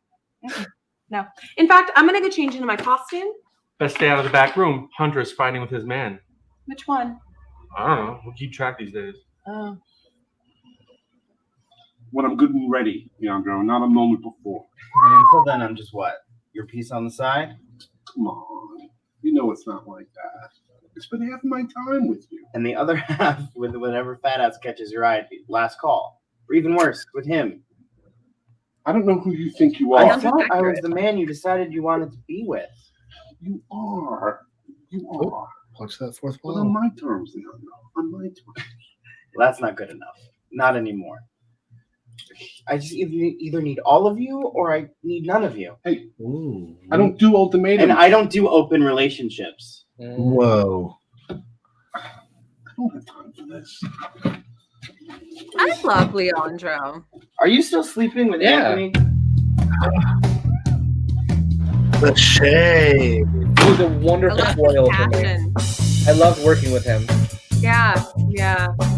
S: No. In fact, I'm gonna go change into my costume.
E: Best stay out of the back room. Hunter is fighting with his man.
S: Which one?
E: I don't know. We'll keep track these days.
S: Oh.
N: when I'm good and ready, Leandro, not a moment before.
J: And until then, I'm just what? Your piece on the side?
N: Come on. You know it's not like that. I spend half of my time with you.
J: And the other half with whenever fat ass catches your eye, last call. Or even worse, with him.
N: I don't know who you think you are.
J: I thought I was the man you decided you wanted to be with.
N: You are. You are.
A: Punch that fourth
N: But
A: wall.
N: on my terms, Leandro. On my terms.
J: Well, that's not good enough. Not anymore. I just either need all of you or I need none of you.
N: Hey, I don't do ultimatums.
J: And I don't do open relationships.
A: Whoa.
N: I don't have time for this.
C: I love Leandro.
J: Are you still sleeping with Anthony?
A: The shade.
B: He's a wonderful foil for me. I loved working with him.
C: Yeah.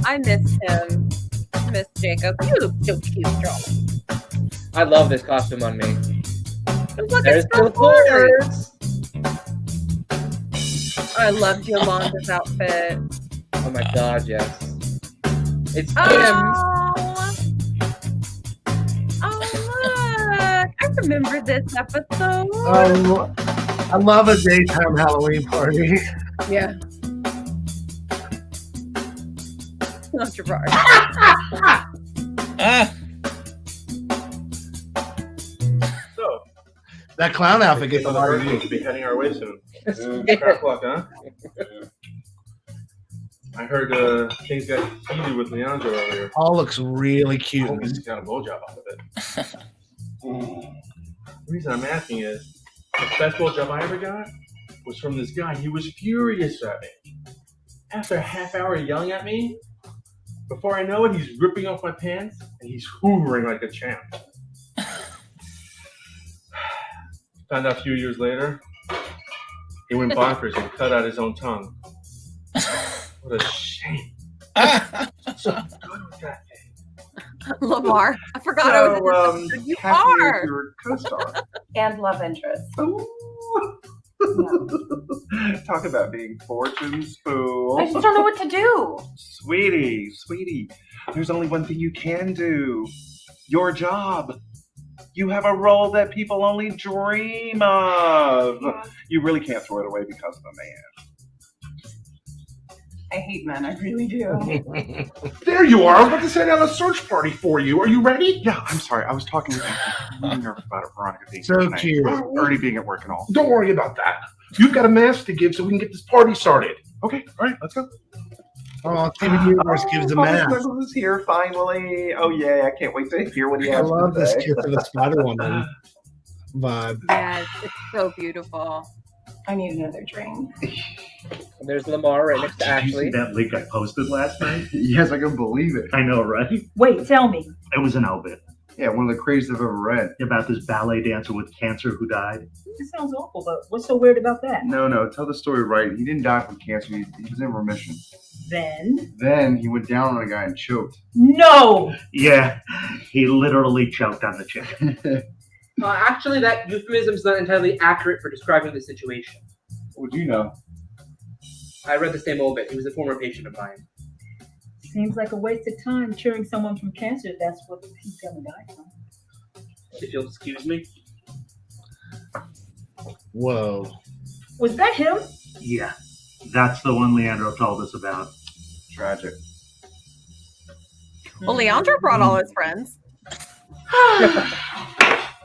C: I miss him. I miss Jacob. You look so cute, girl.
B: I love this costume on me.
C: Look,
B: There's
C: it's
B: the
C: so hard.
B: birds.
C: I loved Yolanda's outfit.
B: Oh my god, yes. It's Kim.
C: Look. I remember this episode.
A: I love a daytime Halloween party.
C: Yeah. Not your bar.
E: So,
A: That clown outfit gets a
E: on the
A: lot of
E: bird
A: views.
E: will be heading our way soon. Crack luck, huh? I heard things got heated with Leandro earlier.
A: All looks really
E: I
A: cute.
E: hope he's got a blowjob off of it. The reason I'm asking is the best blowjob I ever got was from this guy. He was furious at me. After a half hour yelling at me, before I know it, he's ripping off my pants and he's hoovering like a champ. Found out a few years later, he went bonkers and cut out his own tongue. What a shame. So good with that thing.
C: Lamar. I forgot I was in this. You are.
F: Your co-star.
S: And love interest.
F: Talk about being fortune spool.
S: I just don't know what to do.
F: Sweetie, there's only one thing you can do. Your job. You have a role that people only dream of.
S: Yeah.
F: You really can't throw it away because of a man.
S: I hate men. I really do.
N: There you are. I was about to send out a search party for you. Are you ready?
F: Yeah, I'm sorry. I was talking with I'm nervous about it. Veronica being
A: So
F: tonight.
A: cute.
F: Ernie being at work and all.
N: Don't worry about that. You've got a mask to give so we can get this party started.
F: Okay, all right, let's go.
A: Oh, Steven Universe gives a mask.
F: Snuggles is here finally. Oh yeah, I can't wait to hear what he
A: I
F: has
A: love
F: to
A: this
F: say.
A: Kiss of the Spider Woman vibe.
C: Yes, it's so beautiful.
S: I need another drink.
B: And there's Lamar right next to
R: Did you see
B: Ashley.
R: that link I posted last night?
F: Yes, I can believe it.
R: I know, right?
G: Wait, tell me.
R: It was an obit
F: Yeah, one of the craziest I've ever read.
R: about this ballet dancer with cancer who died.
G: This sounds awful, but what's so weird about that?
F: No, tell the story right. He didn't die from cancer. He was in remission.
G: Then?
F: Then he went down on a guy and choked.
G: No!
R: Yeah, he literally choked on the chick.
B: Actually, that euphemism is not entirely accurate for describing the situation.
F: What do you know?
B: I read the same obit. He was a former patient of mine.
G: Seems like a waste of time curing someone from cancer if that's what he's gonna die from.
B: If you'll excuse me.
A: Whoa.
G: Was that him?
R: Yeah, that's the one Leandro told us about.
F: Tragic.
C: Well, Leandro brought all his friends.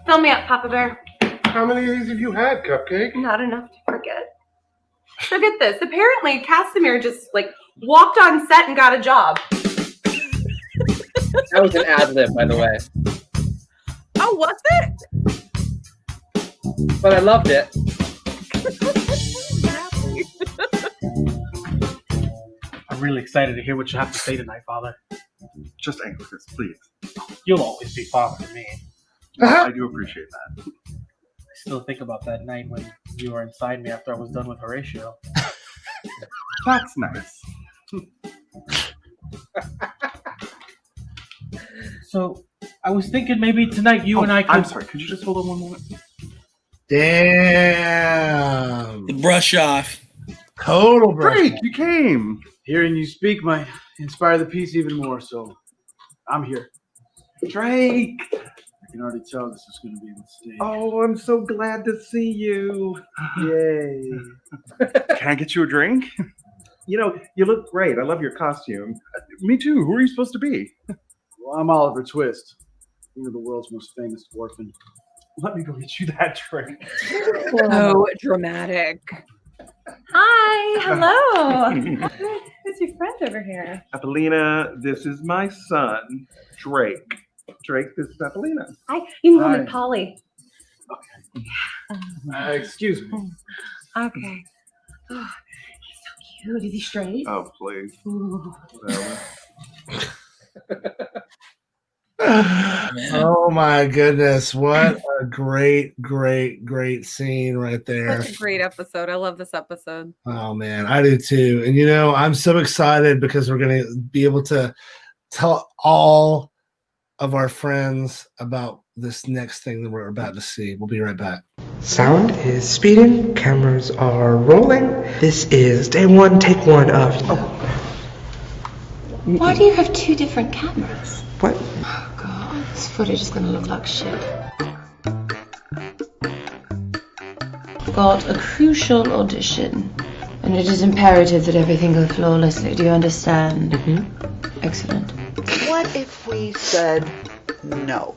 S: Fill me up, Papa Bear.
N: How many of these have you had, Cupcake?
S: Not enough to forget. So get this. Apparently, Casimir just walked on set and got a job.
B: That was an ad lib, by the way.
C: Oh, was it?
B: But I loved it.
P: I'm really excited to hear what you have to say tonight, Father.
F: Just Anglican, please.
P: You'll always be Father to me.
F: I do appreciate that.
P: I still think about that night when you were inside me after I was done with Horatio.
F: That's nice.
P: So, I was thinking maybe tonight you and I could...
F: I'm sorry, could you just hold on one moment?
A: Damn.
K: The brush off.
A: Total brush.
F: Great, you came.
J: Hearing you speak might inspire the piece even more, so I'm here.
F: Drake!
T: I can already tell this is going to be a mistake.
F: Oh, I'm so glad to see you.
T: Yay.
F: Can I get you a drink? You know, you look great. I love your costume. Me too. Who are you supposed to be?
T: Well, I'm Oliver Twist. You're the world's most famous orphan.
F: Let me go get you that drink.
C: So dramatic. Hi, hello. Who's your friend over here?
F: Appolina, this is my son, Drake. Drake, this is Appolina.
I: Hi, you can call
F: Hi.
I: me Polly.
T: Excuse me.
C: Okay.
I: Oh, he's so cute. Is he straight?
F: Oh, please.
I: Ooh.
A: Oh my goodness. What a great scene right there.
C: Such a great episode. I love this episode.
A: Oh man, I do too. And I'm so excited because we're going to be able to tell all of our friends about this next thing that we're about to see. We'll be right back.
U: Sound is speeding, cameras are rolling. This is day one, take one of.
M: Why do you have two different cameras?
U: What?
M: Oh god, this footage is gonna look like shit. Got a crucial audition, and it is imperative that everything go flawlessly. Do you understand?
U: Mm-hmm.
M: Excellent.
Q: What if we said no?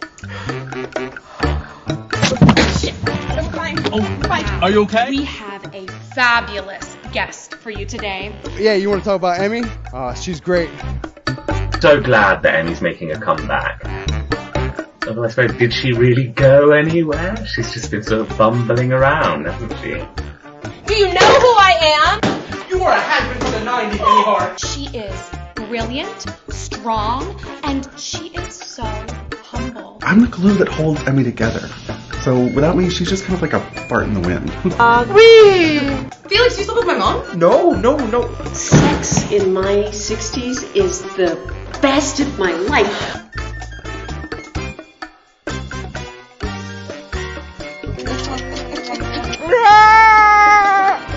V: Are you okay?
W: We have a fabulous guest for you today.
V: Yeah, you want to talk about Emmy? She's great.
X: So glad that Emmy's making a comeback. Although I suppose, did she really go anywhere? She's just been sort of bumbling around, hasn't she?
W: Do you know who I am?
V: You are a has-been from the 90s, Emmy Hart.
W: She is brilliant, strong, and she is so humble.
F: I'm the glue that holds Emmy together. So without me, she's just kind of like a fart in the wind.
W: Felix, you slept with my mom?
F: No.
Y: Sex in my 60s is the best of my life.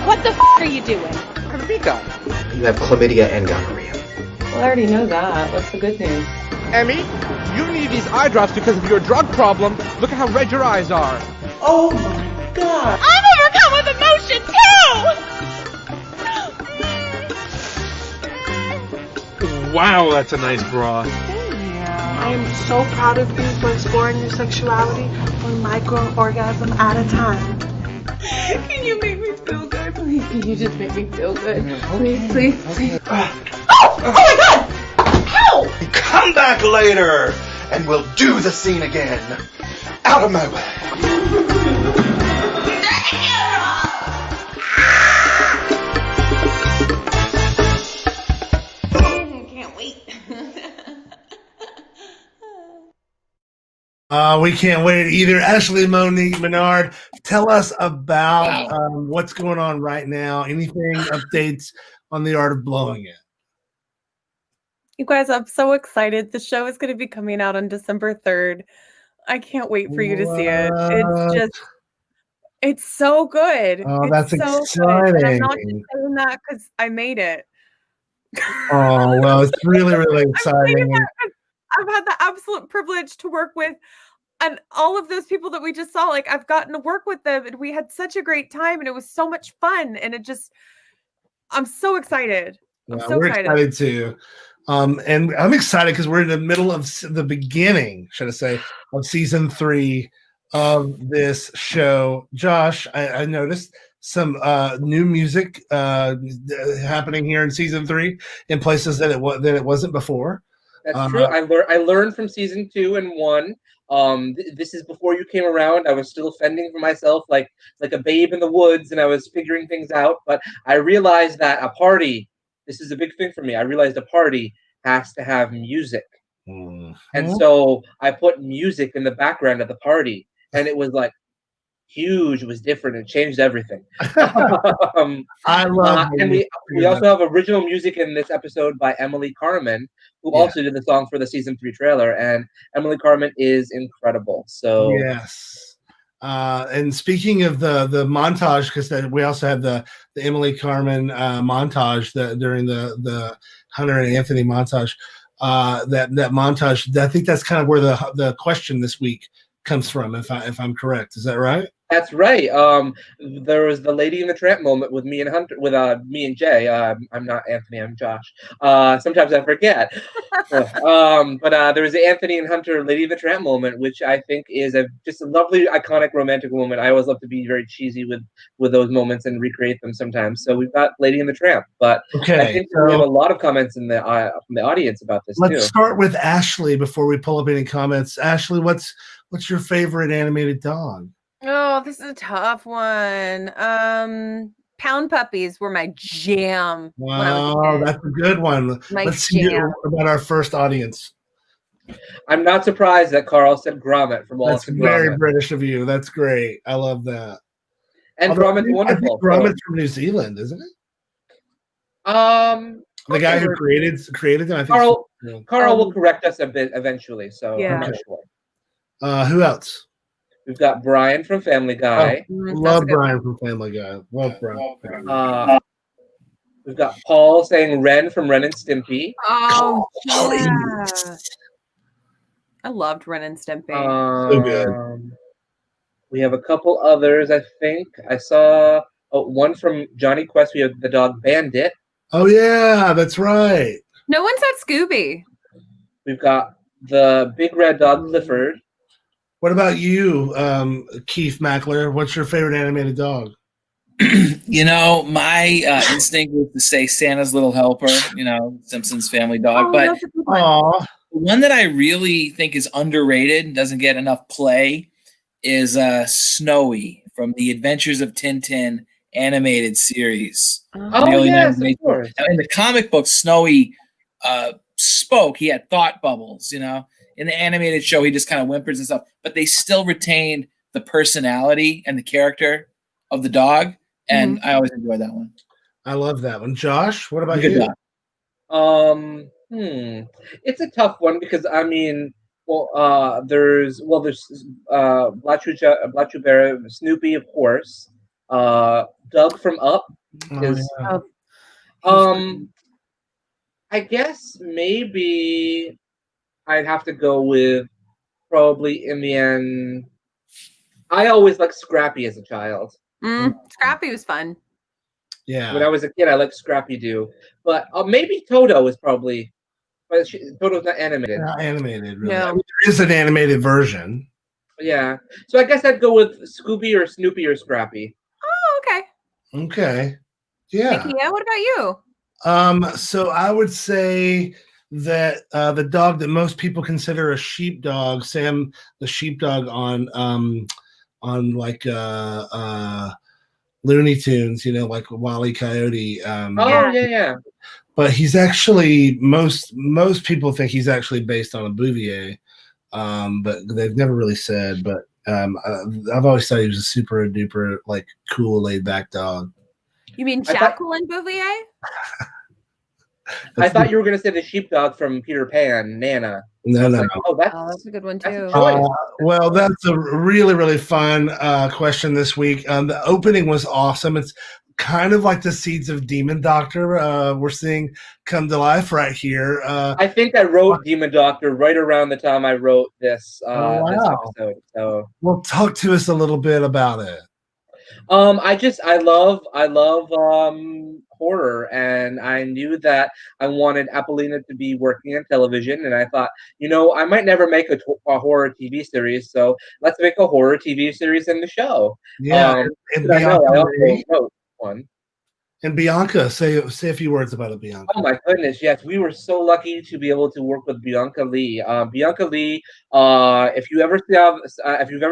W: What the are you doing?
U: You have chlamydia and gonorrhea.
M: Well, I already know that. What's the good news?
V: Emmy, you need these eye drops because of your drug problem. Look at how red your eyes are.
U: Oh my god.
W: I'm overcome with emotion too!
V: Wow, that's a nice bra.
Z: I am so proud of you for exploring your sexuality one micro-orgasm at a time.
M: Can you make me feel good? Please, can you just make me feel good? Please.
U: Oh my god! How? Come back later and we'll do the scene again. Out of my way.
W: Can't wait.
A: We can't wait either. Ashley Monique Menard, tell us about what's going on right now. Anything, updates on the art of blowing it?
C: You guys, I'm so excited. The show is going to be coming out on December 3rd. I can't wait for you to see it. It's so good.
A: Oh,
C: it's
A: that's
C: so
A: exciting.
C: Good. And I'm not just saying that because I made it.
A: Oh, well, it's really exciting.
C: I've had the absolute privilege to work with, and all of those people that we just saw, like I've gotten to work with them, and we had such a great time, and it was so much fun, and I'm so excited.
A: We're excited too. And I'm excited because we're in the middle of the beginning, should I say, of season 3 of this show. Josh, I noticed some new music happening here in season 3 in places that it wasn't before.
B: That's true. I learned from season 2 and 1. This is before you came around. I was still fending for myself like a babe in the woods, and I was figuring things out. But I realized that a party, this is a big thing for me. I realized a party has to have music. And so I put music in the background of the party, and it was like huge. It was different. It changed everything.
A: I love
B: and we also have original music in this episode by Emily Carmen, who also did the song for the season 3 trailer. And Emily Carmen is incredible. So
A: yes. And speaking of the montage, because we also had the Emily Carmen montage during the Hunter and Anthony montage. that montage. I think that's kind of where the question this week comes from, if I'm correct. Is that right?
B: That's right. There was the Lady and the Tramp moment with me and Hunter, with me and Jay. I'm not Anthony. I'm Josh. Sometimes I forget. But there was the Anthony and Hunter Lady and the Tramp moment, which I think is just a lovely, iconic, romantic moment. I always love to be very cheesy with those moments and recreate them sometimes. So we've got Lady and the Tramp, but I think we have a lot of comments in from the audience about this too.
A: Let's start with Ashley before we pull up any comments. Ashley, what's your favorite animated dog?
C: Oh, this is a tough one. Pound puppies were my jam.
A: Wow, that's a good one. Let's see about our first audience.
B: I'm not surprised that Carl said Gromit from Wallace and Gromit.
A: That's very British of you. That's great. I love that.
B: And Gromit's wonderful.
A: I think Gromit's from New Zealand, isn't it? The guy who created them. I think
B: Carl will correct us a bit eventually. So
C: yeah.
B: I'm not sure.
A: Who else?
B: We've got Brian from Family Guy.
A: Love Brian from Family Guy. Love Brian.
B: We've got Paul saying Ren from Ren and Stimpy.
C: Oh, yeah. I loved Ren and Stimpy.
A: So good.
B: We have a couple others, I think. I saw one from Johnny Quest. We have the dog Bandit.
A: Oh, yeah, that's right.
C: No one said Scooby.
B: We've got the big red dog Clifford.
A: What about you, Keith Mackler? What's your favorite animated dog?
K: You know, my instinct was to say Santa's Little Helper, Simpsons family dog. But the one that I really think is underrated and doesn't get enough play is Snowy from the Adventures of Tintin animated series.
B: Oh, yes, of course.
K: In the comic book, Snowy spoke. He had thought bubbles, In the animated show, he just kind of whimpers and stuff. But they still retained the personality and the character of the dog. And I always enjoy that one.
A: I love that one. Josh, what about you?
B: It's a tough one because there's Black Bear, Snoopy, of course. Doug from Up is I guess maybe I'd have to go with probably in the end. I always liked Scrappy as a child.
C: Scrappy was fun.
A: Yeah.
B: When I was a kid, I liked Scrappy Doo. But maybe Toto is probably, but Toto's not animated.
A: Not animated, really.
C: No.
A: I mean, there is an animated version.
B: Yeah. So I guess I'd go with Scooby or Snoopy or Scrappy.
C: Oh, okay.
A: Okay. Yeah.
C: Nakia, what about you?
A: So I would say that the dog that most people consider a sheepdog, Sam the sheepdog on like Looney Tunes, like Wile E. Coyote.
B: Yeah.
A: But he's actually most people think he's actually based on a Bouvier, but they've never really said. But I've always thought he was a super duper cool laid back dog.
C: You mean Jacqueline Bouvier?
B: I thought you were going to say the sheepdog from Peter Pan, Nana.
A: No.
C: That's a good one too.
A: Well, that's a really, really fun question this week. The opening was awesome. It's kind of like the seeds of Demon Doctor we're seeing come to life right here.
B: I think I wrote Demon Doctor right around the time I wrote this, this episode. So,
A: well, talk to us a little bit about it.
B: I love horror, and I knew that I wanted Apollina to be working on television, and I thought, I might never make a horror TV series, so let's make a horror TV series in the show.
A: Yeah, and
B: I also wrote one.
A: And Bianca, say a few words about it, Bianca.
B: Oh my goodness, yes, we were so lucky to be able to work with Bianca Lee. Bianca Lee, if you've ever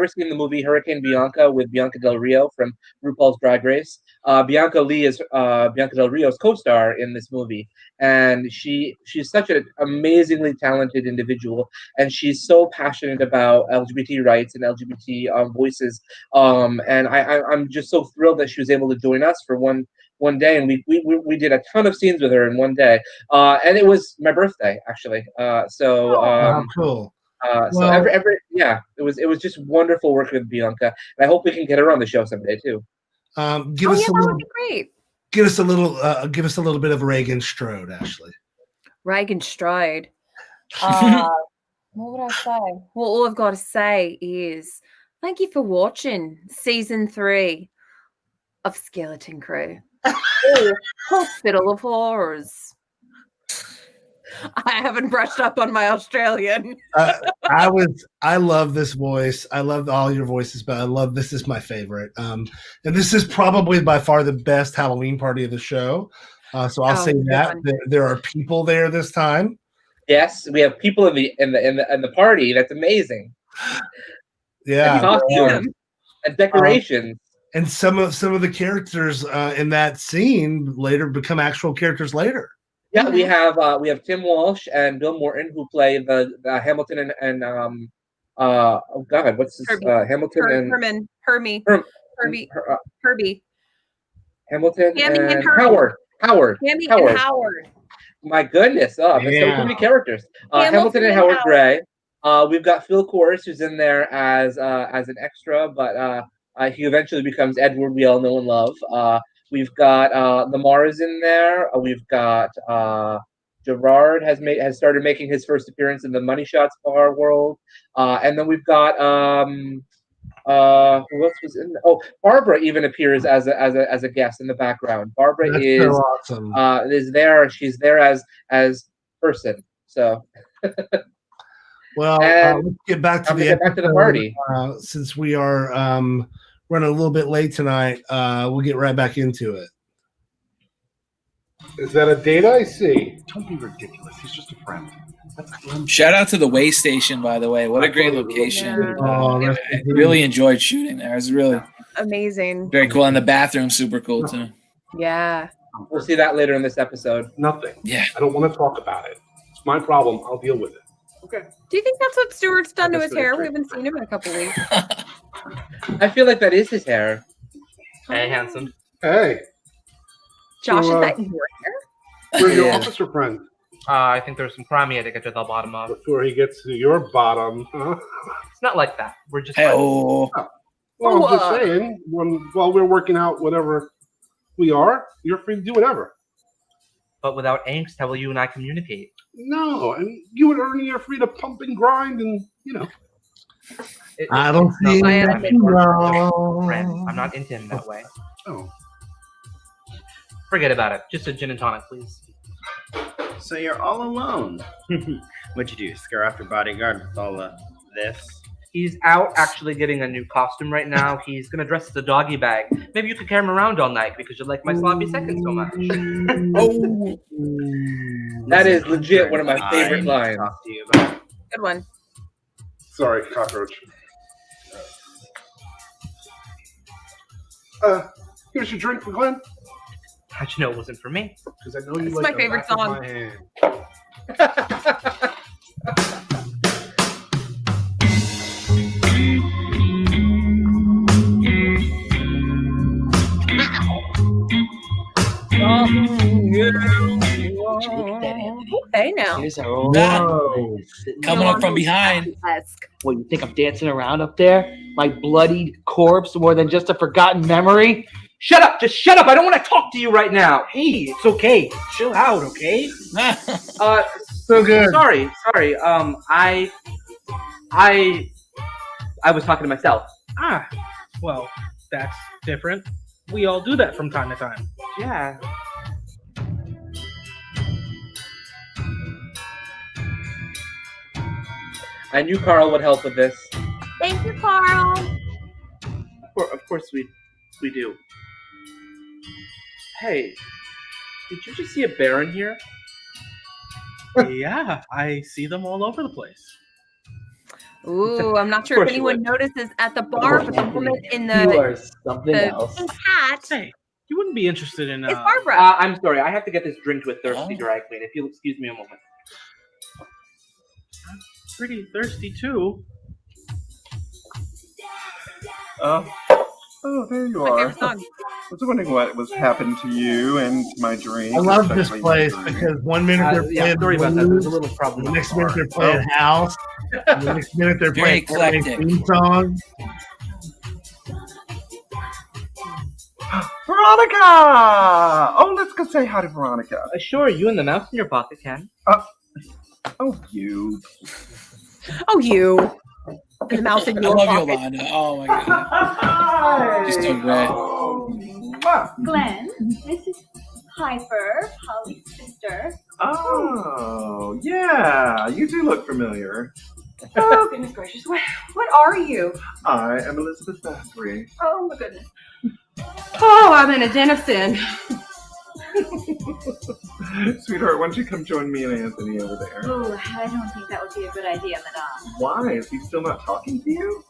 B: seen the movie Hurricane Bianca with Bianca Del Rio from RuPaul's Drag Race, Bianca Lee is Bianca Del Rio's co-star in this movie, and she's such an amazingly talented individual, and she's so passionate about LGBT rights and LGBT voices, and I'm just so thrilled that she was able to join us for one day, and we did a ton of scenes with her in one day, and it was my birthday actually.
A: Cool.
B: It was just wonderful working with Bianca, and I hope we can get her on the show someday too.
A: Give us
C: that would be great.
A: Give us a little bit of Reagan Strode, Ashley.
C: Reagan Strode. What would I say? Well, all I've got to say is thank you for watching season 3 of Skeleton Crew. Hospital of Horrors. I haven't brushed up on my Australian.
A: I love this voice. I love all your voices, but this is my favorite. And this is probably by far the best Halloween party of the show. So I'll say that there are people there this time.
B: Yes, we have people in the party. That's amazing.
A: Yeah,
B: and costumes and decorations.
A: And some of the characters in that scene later become actual characters later.
B: Yeah, we have Tim Walsh and Bill Morton who play the Hamilton and oh God, what's his Hamilton
C: Herbie.
B: Hamilton
C: Hammy
B: and
C: Howard.
B: Hammy and Howard. My goodness, there's so many characters. Hamilton and Howard Gray. We've got Phil Corris, who's in there as an extra, but he eventually becomes Edward we all know and love. We've got Lamar's in there. We've got Gerard has started making his first appearance in the Money Shots bar world, and then we've got who else was in there? Oh, Barbara even appears as a guest in the background. Barbara
A: That's
B: is
A: so awesome.
B: Is there. She's there as person. So.
A: Well, let's get back to
B: the party.
A: Since we are running a little bit late tonight, we'll get right back into it.
N: Is that a date I see? Don't be ridiculous. He's just a friend.
K: Shout out to the way station, by the way. What a great location. I really enjoyed shooting there. It was really
C: amazing.
K: Very cool. And the bathroom's super cool, too.
C: Yeah.
B: We'll see that later in this episode.
N: Nothing.
K: Yeah.
N: I don't want to talk about it. It's my problem. I'll deal with it. Okay.
C: Do you think that's what Stuart's done to his hair? We haven't seen him in a couple weeks.
B: I feel like that is his hair. Hey, handsome.
N: Hey.
C: Josh,
N: So,
C: is that your hair?
N: Where's your officer friend?
D: I think there's some crime he had to get to the bottom of.
N: Before he gets to your bottom, huh?
D: It's not like that. We're just.
N: Well, I'm just saying, while we're working out whatever we are, you're free to do whatever.
D: But without angst, how will you and I communicate?
N: No, and you and Ernie are free to pump and grind, and
A: I don't see anything wrong.
D: Friend. I'm not into him that way.
N: Oh.
D: Forget about it. Just a gin and tonic, please.
E: So you're all alone. What'd you do? Scare off your bodyguard with all of this?
D: He's out actually getting a new costume right now. He's gonna dress as a doggy bag. Maybe you could carry him around all night because you like my sloppy seconds so much.
B: Oh, that is legit one of my favorite lines.
C: Good one.
N: Sorry, cockroach. Here's your drink for Glenn.
D: How'd you know it wasn't for me?
N: Because I know you
C: It's
N: like
C: my
N: the
C: favorite
N: back of
C: song.
N: my hand.
C: Okay, now.
Q: Here's our old
K: coming up from behind.
Q: What, you think I'm dancing around up there? My bloodied corpse more than just a forgotten memory?
D: Shut up! Just shut up! I don't want to talk to you right now. Hey, it's okay. Chill out, okay?
A: So good.
D: Sorry. I was talking to myself.
G: Ah, well, that's different. We all do that from time to time.
D: Yeah.
B: I knew Carl would help with this.
C: Thank you, Carl.
D: Of course we do. Hey, did you just see a bear in here?
G: Yeah, I see them all over the place.
C: Ooh, I'm not sure if anyone notices at the bar, but the woman in the pink hat.
G: Hey, you wouldn't be interested in.
C: It's Barbara.
D: I'm sorry, I have to get this drink to a thirsty dry clean. If you'll excuse me a moment.
G: I'm pretty thirsty too.
F: Oh, there you
C: My
F: are.
C: favorite song.
F: I was wondering what was happening to you and my drink.
A: I love this
F: especially
A: place
F: my drink.
A: because one minute they're playing
D: sorry about that. There's a
A: blues,
D: little problem.
A: the next minute they're playing house, and the next minute they're
K: Very
A: playing
K: eclectic.
A: theme song.
F: Veronica! Oh, let's go say hi to Veronica.
D: Sure, you and the mouse in your pocket, Ken.
H: Oh, you.
C: Oh, you. And the mouse in
K: I
C: your
K: love
C: pocket.
K: Yolanda. Oh my god. She's so great.
I: Glenn, this is Piper, Polly's sister.
H: Oh, yeah. You do look familiar.
M: Oh, goodness gracious. What are you?
H: I am Elizabeth Bathory.
M: Oh, my goodness. Oh, I'm in a den of sin.
H: Sweetheart, why don't you come join me and Anthony over there?
I: Oh, I don't think that would be a good idea, madame.
H: Why? Is he still not talking to you?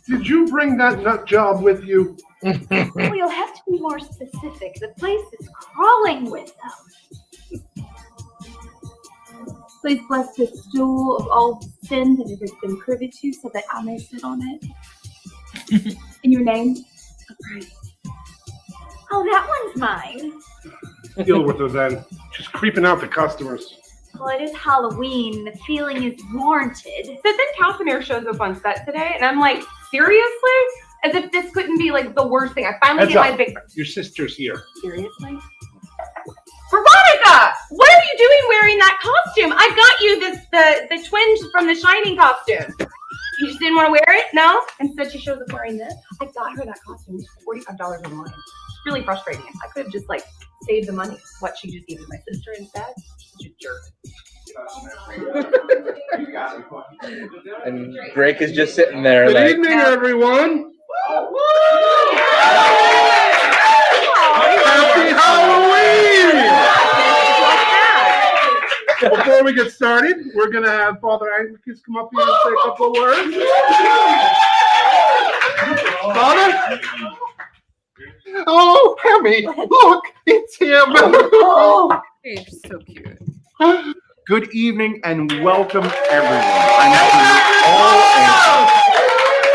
N: Did you bring that nut job with you?
I: Well, you'll have to be more specific. The place is crawling with them. Please bless this stool of all sin that it has been privy to so that I may sit on it. In your name, I pray. Oh, that one's mine.
N: Deal with her then. She's creeping out the customers.
I: Well, it is Halloween. The feeling is warranted.
M: But then Casimir shows up on set today, and I'm like, seriously? As if this couldn't be like the worst thing. I finally get my big.
N: Your sister's here.
M: Seriously? Veronica! What are you doing wearing that costume? I got you the twins from the Shining costume. You just didn't want to wear it? No? Instead she shows up wearing this. I got her that costume. It's $45 online. It's really frustrating. I could have just like saved the money. What, she just gave it to my sister instead? Such a jerk.
B: And Drake is just sitting there
N: Good
B: like,
N: evening, everyone.
M: Happy
N: Halloween! Before we get started, we're going to have Father Anglicus come up here and say a couple of words. Father? Oh, Hemi, look, it's him.
C: Oh, you're so cute.
H: Good evening and welcome, everyone.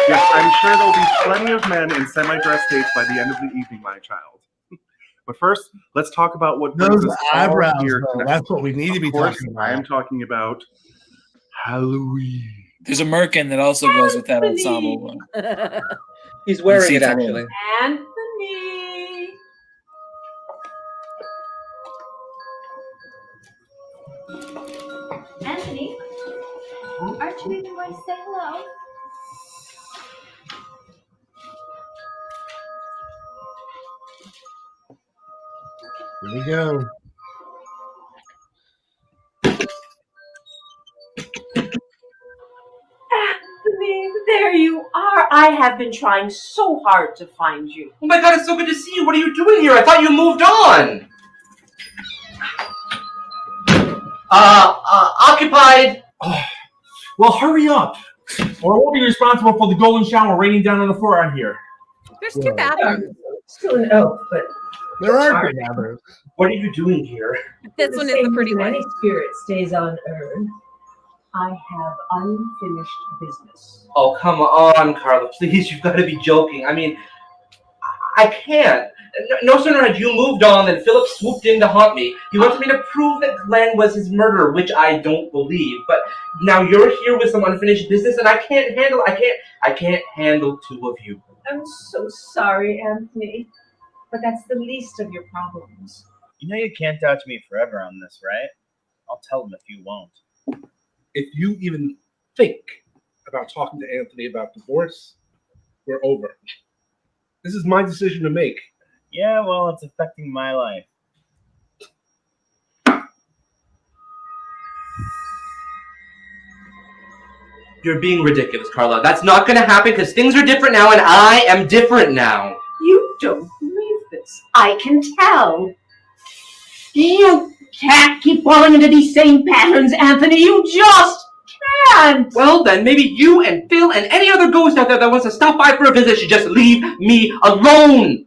H: Yes, I'm sure there'll be plenty of men in semi-dress states by the end of the evening, my child. But first, let's talk about what brings
A: Those
H: us all
A: eyebrows,
H: here
A: though,
H: tonight.
A: that's what we need to be
H: Of course,
A: talking about.
H: I am talking about Halloween.
K: There's a merkin that also goes with that ensemble.
B: He's wearing it
K: See,
B: actually.
M: Anthony!
I: Anthony, aren't you even going to say hello?
A: Here we go.
L: Anthony, there you are. I have been trying so hard to find you.
D: Oh my god, it's so good to see you. What are you doing here? I thought you moved on. Occupied.
O: Oh, well, hurry up, or I won't be responsible for the golden shower raining down on the floor out here.
C: There's two bathrooms.
L: Still an oak, but
A: there are two bathrooms.
O: What are you doing here?
C: This one is the pretty one.
L: Any spirit stays unearned. I have unfinished business.
D: Oh, come on, Carla. Please, you've got to be joking. I mean, I can't. No sooner had you moved on than Philip swooped in to haunt me. He wants me to prove that Glenn was his murderer, which I don't believe. But now you're here with some unfinished business, and I can't handle two of you.
L: I'm so sorry, Anthony, but that's the least of your problems.
E: You know you can't doubt me forever on this, right? I'll tell them if you won't.
N: If you even think about talking to Anthony about divorce, we're over. This is my decision to make.
E: Yeah, well, it's affecting my life.
D: You're being ridiculous, Carla. That's not going to happen because things are different now, and I am different now.
L: You don't believe this. I can tell. You can't keep falling into these same patterns, Anthony. You just can't.
D: Well, then maybe you and Phil and any other ghost out there that wants to stop by for a visit should just leave me alone.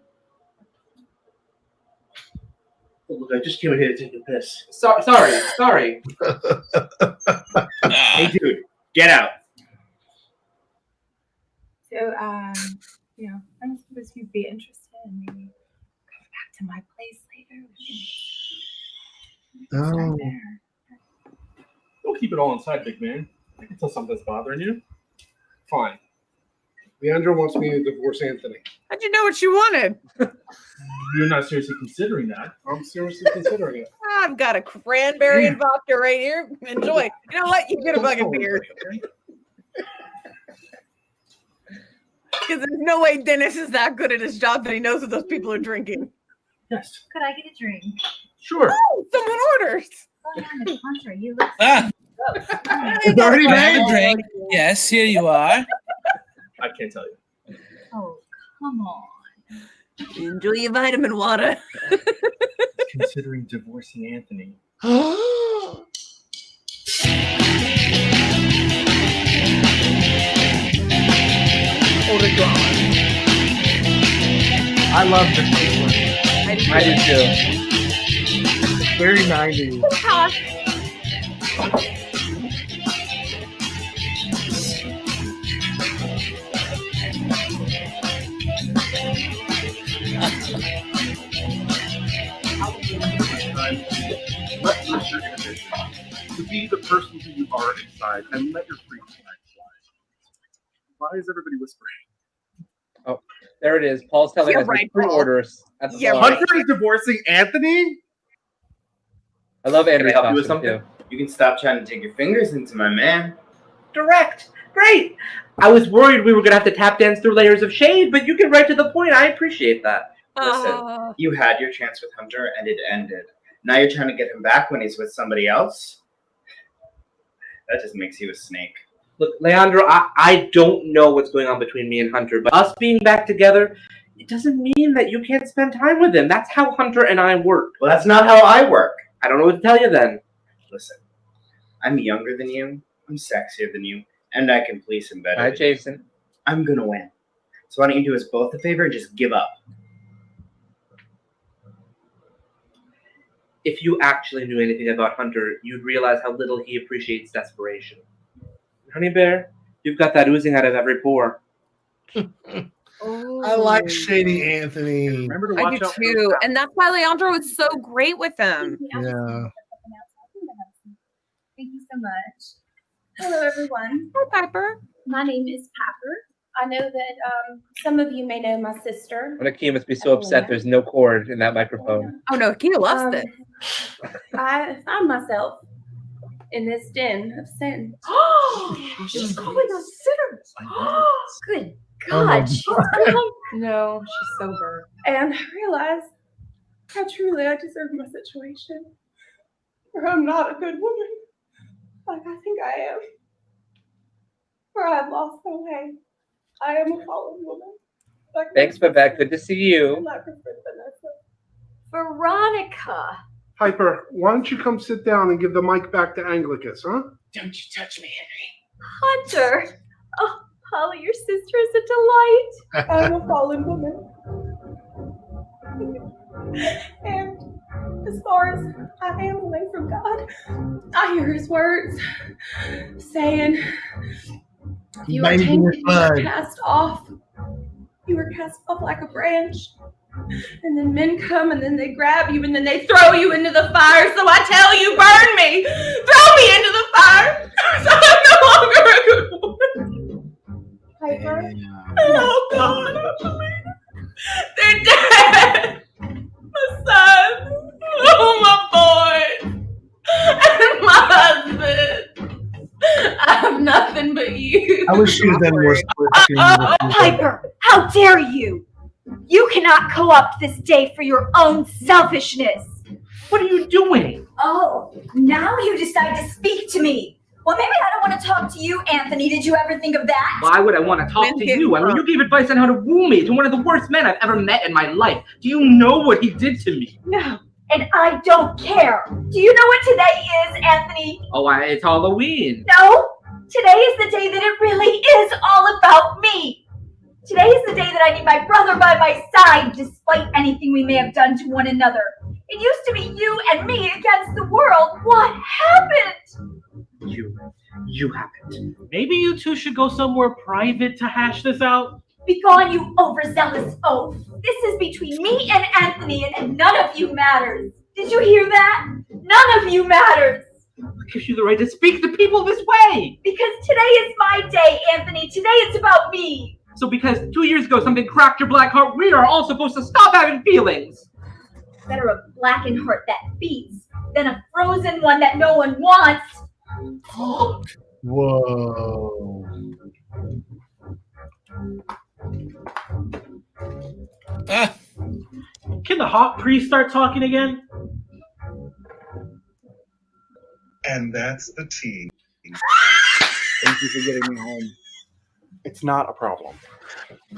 O: Oh, look, I just came here to take a piss.
D: Sorry.
E: Hey, dude, get out.
M: So, I suppose you'd be interested in maybe coming back to my place later.
A: Oh.
N: Don't keep it all inside, big man. I can tell something's bothering you. Fine. Leandro wants me to divorce Anthony.
C: How'd you know what you wanted?
O: You're not seriously considering that.
N: I'm seriously considering it.
C: I've got a cranberry and vodka right here. Enjoy. You know what? You get a fucking beer. Because there's no way Dennis is that good at his job that he knows what those people are drinking.
O: Yes.
I: Could I get a drink?
O: Sure.
C: Oh, someone orders.
I: Oh, Hunter, you look.
K: It's already made. A drink. Yes, here you are.
O: I can't tell you.
I: Oh, come on.
C: Enjoy your vitamin water.
O: Considering divorcing Anthony.
A: Oh, they're gone. I love the one.
B: I do too.
A: Very 90s.
H: Let your inhibition to be the person who you are inside and let your freak flag fly. Why is everybody whispering?
B: Oh, there it is. Paul's telling us
C: right,
B: pre-orders at the bar.
H: Hunter is divorcing Anthony?
B: I love
E: Can I
B: Andrew's
E: help you with
B: costume
E: something?
B: too.
E: You can stop trying to take your fingers into my man.
D: Direct. Great. I was worried we were going to have to tap dance through layers of shade, but you get right to the point. I appreciate that.
E: Listen, you had your chance with Hunter and it ended. Now you're trying to get him back when he's with somebody else? That just makes you a snake.
D: Look, Leandro, I don't know what's going on between me and Hunter, but us being back together, it doesn't mean that you can't spend time with him. That's how Hunter and I work.
E: Well, that's not how I work.
D: I don't know what to tell you then.
E: Listen, I'm younger than you, I'm sexier than you, and I can please him better.
B: Hi, Jason.
E: I'm gonna win. So why don't you do us both a favor and just give up?
D: If you actually knew anything about Hunter, you'd realize how little he appreciates desperation. Honey Bear, you've got that oozing out of every pore.
A: I like Shady Anthony.
O: Remember to
C: I
O: watch
C: do
O: out for
C: too.
O: those
C: And that's why Leandro is so great with him.
A: Yeah.
I: Thank you so much. Hello, everyone.
C: Hi, Piper.
I: My name is Piper. I know that some of you may know my sister.
B: Nakia must be so upset there's no cord in that microphone.
C: Oh no, Nakia loves it.
I: I found myself in this den of sin.
L: She's calling us sinners.
I: Good
A: Oh,
I: God.
A: my
I: She's
L: No, she's sober.
I: and I realized how truly I deserve my situation. Or I'm not a good woman, like I think I am. For I have lost my way. I am a fallen woman. Like
B: Thanks, Babette. Good to see you.
I: like her friend Vanessa.
L: Veronica.
N: Piper, why don't you come sit down and give the mic back to Anglicus, huh?
L: Don't you touch me, Henry. Hunter. Oh, Polly, your sister is a delight.
I: I'm a fallen woman. And as far as I am away from God, I hear his words saying, you are
A: Baby
I: tainted, you are
A: blood.
I: cast off. You are cast off like a branch. And then men come and then they grab you and then they throw you into the fire. So I tell you, burn me. Throw me into the fire. So I'm no longer a good woman. Piper. Oh God, I believe they're dead. My son. Oh, my boy. And my husband. I have nothing but you.
A: I wish she had been more
L: Piper, how dare you? You cannot co-opt this day for your own selfishness.
D: What are you doing?
J: Oh, now you decide to speak to me. Well, maybe I don't want to talk to you, Anthony. Did you ever think of that?
D: Why would I want to talk to you? I mean, you gave advice on how to woo me to one of the worst men I've ever met in my life. Do you know what he did to me?
L: No, and I don't care. Do you know what today is, Anthony?
D: Oh, it's Halloween.
L: No, today is the day that it really is all about me. Today is the day that I need my brother by my side, despite anything we may have done to one another. It used to be you and me against the world. What happened?
D: You happened. Maybe you two should go somewhere private to hash this out.
L: Begone, you overzealous oaf. This is between me and Anthony, and none of you matters. Did you hear that? None of you matters.
D: What gives you the right to speak to people this way?
L: Because today is my day, Anthony. Today it's about me.
D: So because 2 years ago something cracked your black heart, we are all supposed to stop having feelings.
L: Better a blackened heart that beats than a frozen one that no one wants.
A: Whoa.
G: Can the hot priest start talking again?
H: And that's the tea.
P: Thank you for getting me home.
H: It's not a problem.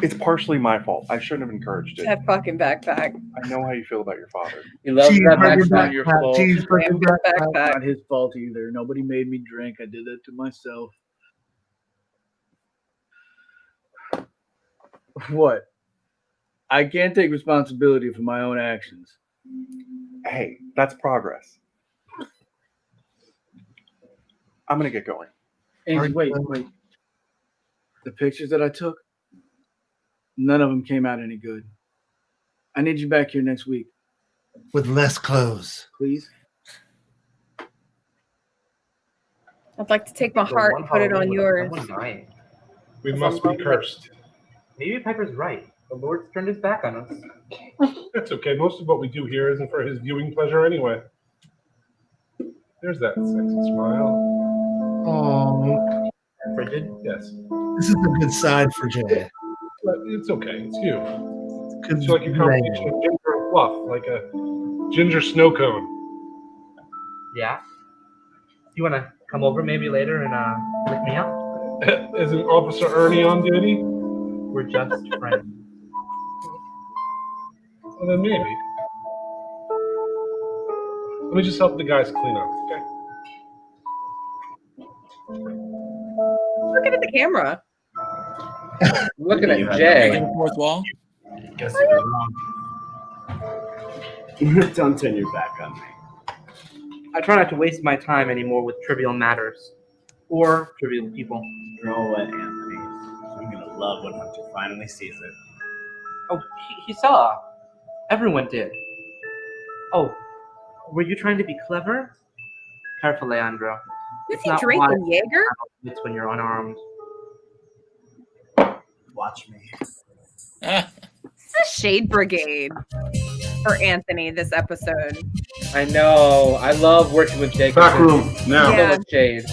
H: It's partially my fault. I shouldn't have encouraged it.
C: That fucking backpack.
H: I know how you feel about your father.
B: He loves that backpack. Your
A: Cheeseburger
B: fault.
A: Cheeseburger
P: It's
A: backpack.
P: not his fault either. Nobody made me drink. I did that to myself. What? I can't take responsibility for my own actions.
H: Hey, that's progress. I'm gonna get going.
P: Angie, wait. The pictures that I took, none of them came out any good. I need you back here next week.
A: With less clothes.
P: Please?
C: I'd like to take my heart and put it on yours.
N: We must be cursed.
D: Maybe Piper's right. The Lord's turned his back on us.
N: That's okay. Most of what we do here isn't for his viewing pleasure anyway. There's that sexy smile.
A: Oh,
D: Frigid?
N: Yes.
A: this is a good side for Jay.
N: But it's okay. It's you.
A: Good
N: It's like a combination of ginger and fluff, like a ginger snow cone.
D: Yeah? You want to come over maybe later and lick me up?
N: Isn't Officer Ernie on duty?
D: We're just friends.
N: Well, then maybe. Let me just help the guys clean up, okay?
C: Looking at the camera.
B: Looking at Jay.
K: Fourth wall.
P: Guess you were wrong. Don't turn your back on me.
D: I try not to waste my time anymore with trivial matters. Or trivial people.
P: You know what, Anthony? You're gonna love when Hunter finally sees it.
D: Oh, he saw. Everyone did. Oh, were you trying to be clever? Careful, Leandro.
C: Was
D: It's
C: he
D: not
C: drinking
D: wise
C: Jaeger?
D: It's when you're unarmed.
P: Watch me.
C: It's a shade brigade for Anthony this episode.
B: I know. I love working with Jake.
N: Back room, now.
B: So much shade.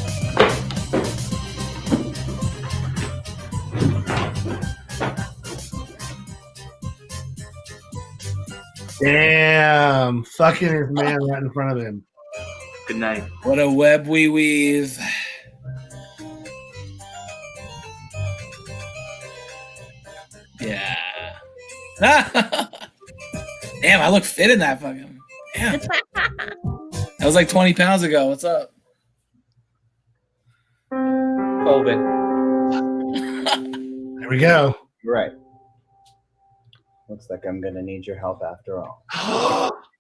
A: Damn. Fucking his man right in front of him.
D: Good night.
K: What a web we weave. Yeah. Damn, I look fit in that fucking. Damn. That was like 20 pounds ago. What's up?
B: COVID.
A: There we go.
P: Right. Looks like I'm gonna need your help after all.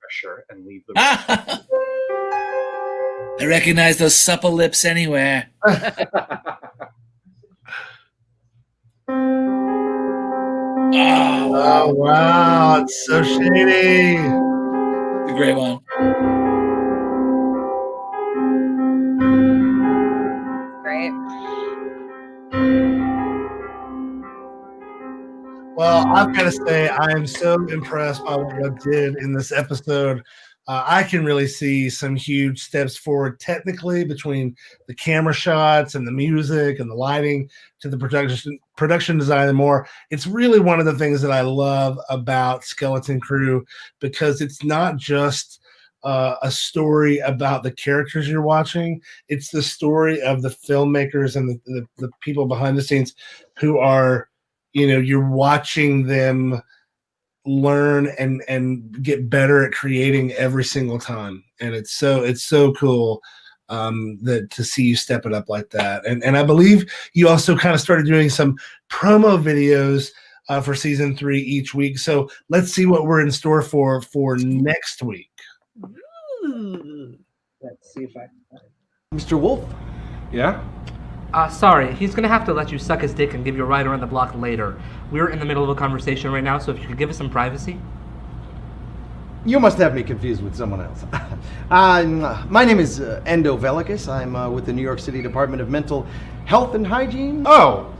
P: Pressure and leave the
K: I recognize those supple lips anywhere.
A: Oh, wow. It's so shady.
K: It's a great one.
C: Great.
A: Well, I've got to say, I am so impressed by what Webb did in this episode. I can really see some huge steps forward technically between the camera shots and the music and the lighting to the production design and more. It's really one of the things that I love about Skeleton Crew, because it's not just a story about the characters you're watching. It's the story of the filmmakers and the people behind the scenes who are, you're watching them learn and get better at creating every single time, and it's so cool that to see you step it up like that. And I believe you also kind of started doing some promo videos for season 3 each week. So let's see what we're in store for next week.
C: Ooh.
B: Let's see if I.
P: Mr. Wolf?
N: Yeah?
D: Sorry, he's gonna have to let you suck his dick and give you a ride around the block later. We're in the middle of a conversation right now, so if you could give us some privacy.
R: You must have me confused with someone else. My name is Endo Velicus. I'm with the New York City Department of Mental Health and Hygiene.
N: Oh,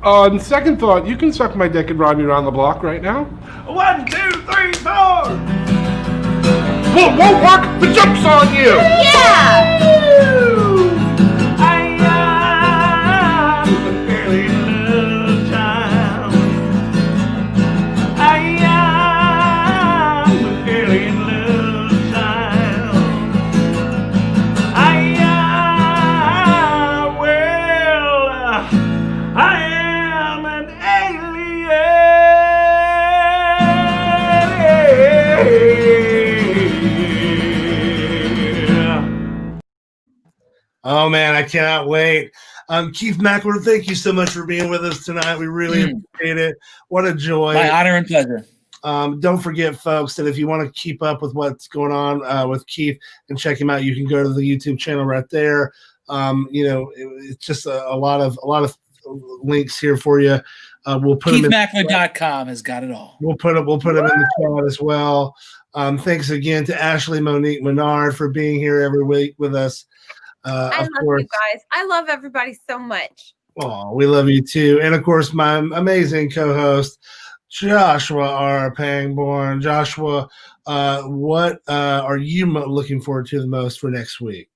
N: On second thought, you can suck my dick and ride me around the block right now.
U: 1, 2, 3, 4.
N: Well, it won't work. The joke's on you.
C: Yeah.
A: Oh man, I cannot wait. Keith Mackler, thank you so much for being with us tonight. We really appreciate it. What a joy.
K: My honor and pleasure.
A: Don't forget, folks, that if you want to keep up with what's going on with Keith and check him out, you can go to the YouTube channel right there. It's just a lot of links here for you. We'll put
K: KeithMackler.com has got it all.
A: We'll put them in the chat as well. Thanks again to Ashley Monique Menard for being here every week with us.
C: I love you guys. I love everybody so much.
A: Oh, we love you too. And of course, my amazing co-host, Joshua R. Pangborn. Joshua, what are you looking forward to the most for next week?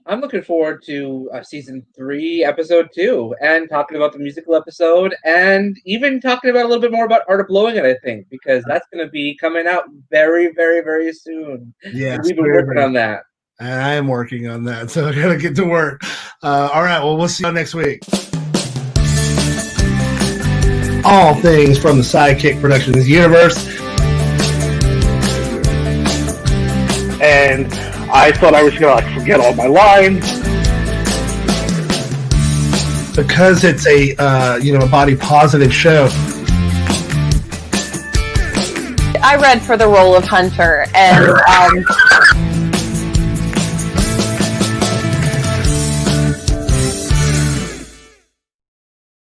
B: I'm looking forward to season 3, episode 2, and talking about the musical episode, and even talking about a little bit more about Art of Blowing It, I think, because that's going to be coming out very, very, very soon.
A: Yeah,
B: we've been working on that.
A: And I am working on that, so I gotta get to work. All right, well, we'll see you next week. All things from the SideKick Productions universe. And I thought I was gonna forget all my lines. Because it's a body positive show.
C: I read for the role of Hunter, and